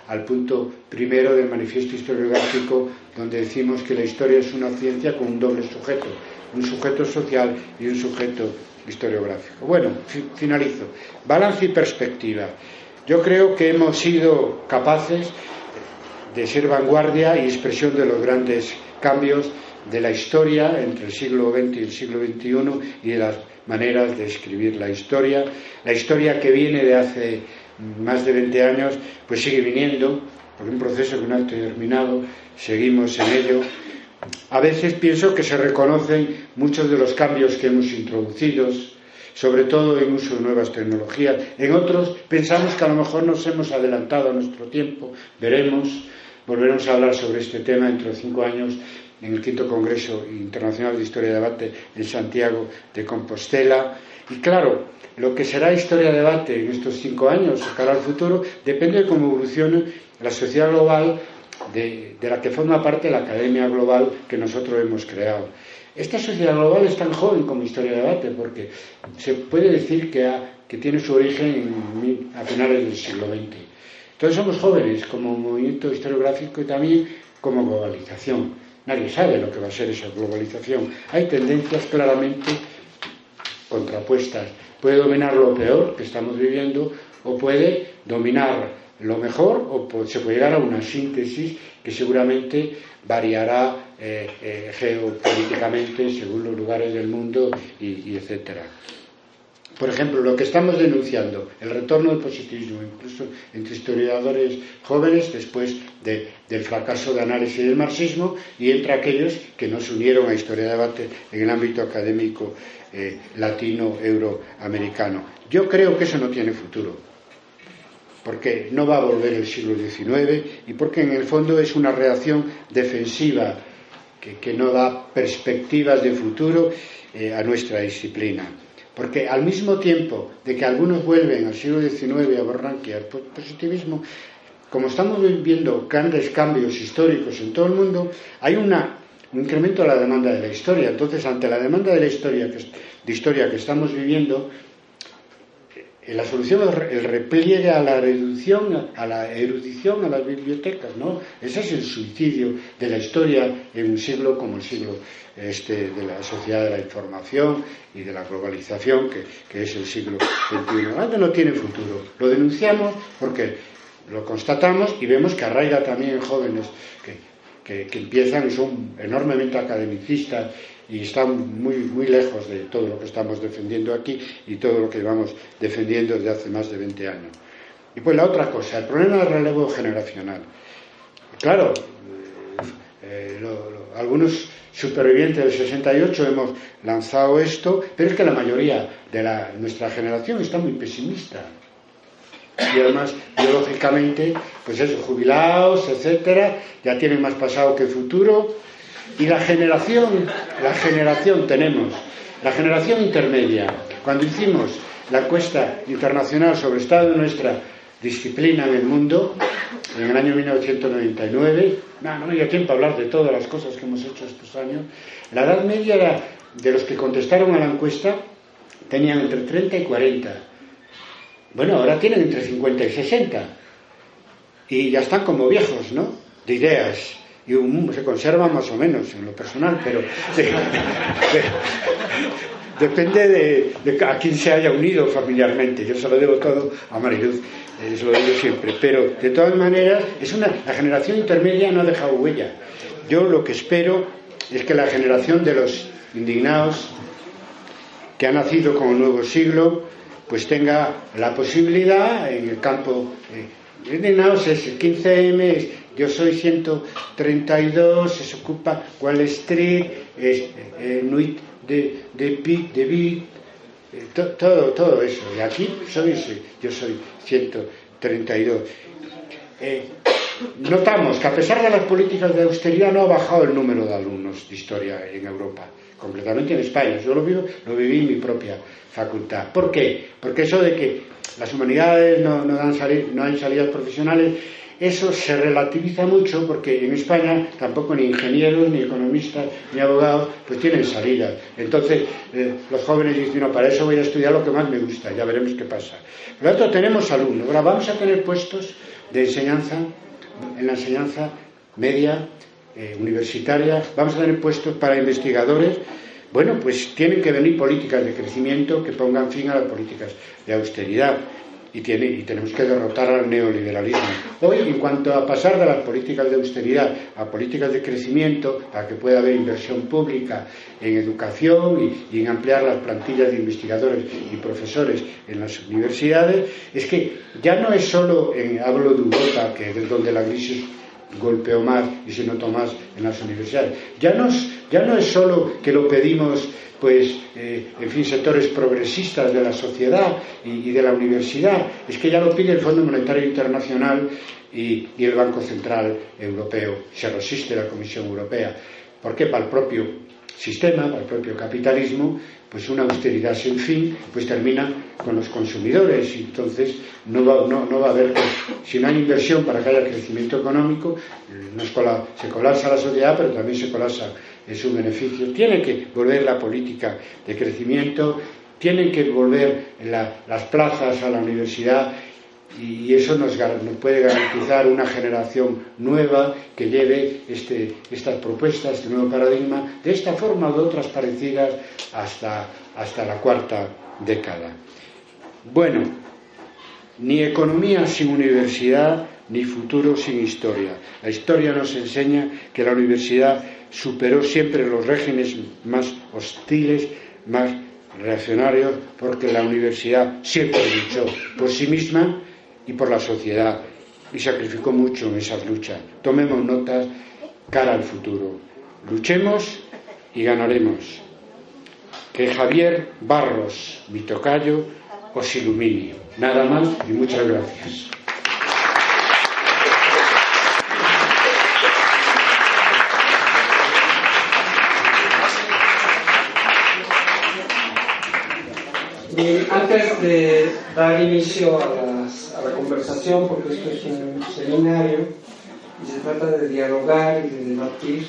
al punto primero del manifiesto historiográfico, donde decimos que la historia es una ciencia con un doble sujeto, un sujeto social y un sujeto historiográfico. Bueno, finalizo. Balance y perspectiva. Yo creo que hemos sido capaces de ser vanguardia y expresión de los grandes cambios de la historia entre el siglo XX y el siglo XXI y de las maneras de escribir la historia que viene de hace más de 20 años, pues sigue viniendo, por un proceso que no ha terminado, seguimos en ello. A veces pienso que se reconocen muchos de los cambios que hemos introducido, sobre todo en uso de nuevas tecnologías. En otros pensamos que a lo mejor nos hemos adelantado a nuestro tiempo. Volveremos a hablar sobre este tema dentro de 5 años en el 5º Congreso Internacional de Historia y Debate en Santiago de Compostela. Y claro, lo que será Historia y Debate en estos 5 años, cara al futuro, depende de cómo evolucione la sociedad global de la que forma parte la Academia Global que nosotros hemos creado. Esta sociedad global es tan joven como Historia y Debate, porque se puede decir que tiene su origen a finales del siglo XX. Entonces somos jóvenes como movimiento historiográfico y también como globalización. Nadie sabe lo que va a ser esa globalización. Hay tendencias claramente contrapuestas. Puede dominar lo peor que estamos viviendo o puede dominar lo mejor, o se puede llegar a una síntesis que seguramente variará geopolíticamente según los lugares del mundo y etcétera. Por ejemplo, lo que estamos denunciando, el retorno del positivismo, incluso entre historiadores jóvenes, después del fracaso de análisis del marxismo, y entre aquellos que no se unieron a Historia y Debate en el ámbito académico latino-euroamericano. Yo creo que eso no tiene futuro, porque no va a volver el siglo XIX y porque en el fondo es una reacción defensiva que no da perspectivas de futuro a nuestra disciplina. Porque al mismo tiempo de que algunos vuelven al siglo XIX a Borranqui al positivismo, como estamos viendo grandes cambios históricos en todo el mundo, hay un incremento de la demanda de la historia. Entonces, ante la demanda de la historia que estamos viviendo, la solución es el repliegue a la reducción, a la erudición, a las bibliotecas, ¿no? Ese es el suicidio de la historia en un siglo como el siglo de la sociedad de la información y de la globalización, que es el siglo XXI. Ahora no tiene futuro. Lo denunciamos porque lo constatamos y vemos que arraiga también en jóvenes que empiezan y son enormemente academicistas y están muy, muy lejos de todo lo que estamos defendiendo aquí y todo lo que llevamos defendiendo desde hace más de 20 años. Y pues la otra cosa, el problema del relevo generacional. Claro, algunos supervivientes del 68 hemos lanzado esto, pero es que la mayoría de nuestra generación está muy pesimista. Y además, biológicamente, pues eso, jubilados, etcétera, ya tienen más pasado que futuro. Y la generación tenemos, la generación intermedia. Cuando hicimos la encuesta internacional sobre el estado de nuestra disciplina en el mundo, en el año 1999, no me dio tiempo a hablar de todas las cosas que hemos hecho estos años, la edad media era, de los que contestaron a la encuesta, tenían entre 30 y 40. Bueno, ahora tienen entre 50 y 60. Y ya están como viejos, ¿no? De ideas. Y se conserva más o menos en lo personal, pero depende de a quién se haya unido familiarmente. Yo se lo debo todo a Mariluz, eso lo digo siempre, pero de todas maneras la generación intermedia no ha dejado huella. Yo lo que espero es que la generación de los indignados que ha nacido con el nuevo siglo pues tenga la posibilidad en el campo indignados, es el 15M, yo soy 132, se ocupa Wall Street, Nuit de Bit, todo eso. Y aquí yo soy 132. notamos que a pesar de las políticas de austeridad no ha bajado el número de alumnos de historia en Europa, concretamente en España. Yo lo viví en mi propia facultad. ¿Por qué? Porque eso de que las humanidades no hay salidas profesionales, eso se relativiza mucho, porque en España tampoco ni ingenieros, ni economistas, ni abogados pues tienen salida. Entonces los jóvenes dicen, no, para eso voy a estudiar lo que más me gusta, ya veremos qué pasa. Por lo tanto, tenemos alumnos. Ahora vamos a tener puestos de enseñanza, en la enseñanza media, universitaria, vamos a tener puestos para investigadores. Bueno, pues tienen que venir políticas de crecimiento que pongan fin a las políticas de austeridad. Y tenemos que derrotar al neoliberalismo. Hoy, en cuanto a pasar de las políticas de austeridad a políticas de crecimiento, para que pueda haber inversión pública en educación y en ampliar las plantillas de investigadores y profesores en las universidades, es que ya no es solo, hablo de Europa, que es donde la crisis golpeó más y se notó más en las universidades, ya no es solo que lo pedimos pues, en fin, sectores progresistas de la sociedad y de la universidad, es que ya lo pide el Fondo Monetario Internacional y el Banco Central Europeo, se resiste la Comisión Europea, porque para el propio sistema, para el propio capitalismo, pues una austeridad sin fin, pues termina con los consumidores, y entonces no va a haber, si no hay inversión para que haya crecimiento económico, se colapsa la sociedad, pero también se colapsa su beneficio. Tiene que volver la política de crecimiento, tienen que volver las plazas a la universidad, y eso nos puede garantizar una generación nueva que lleve estas propuestas, este nuevo paradigma, de esta forma o de otras parecidas hasta la cuarta década. Bueno, ni economía sin universidad, ni futuro sin historia. La historia nos enseña que la universidad superó siempre los regímenes más hostiles, más reaccionarios, porque la universidad siempre luchó por sí misma y por la sociedad, y sacrificó mucho en esas luchas. Tomemos notas cara al futuro. Luchemos y ganaremos. Que Javier Barros, mi tocayo, os ilumine. Nada más y muchas gracias. Bien, antes de dar inicio a la conversación, porque esto es un seminario y se trata de dialogar y de debatir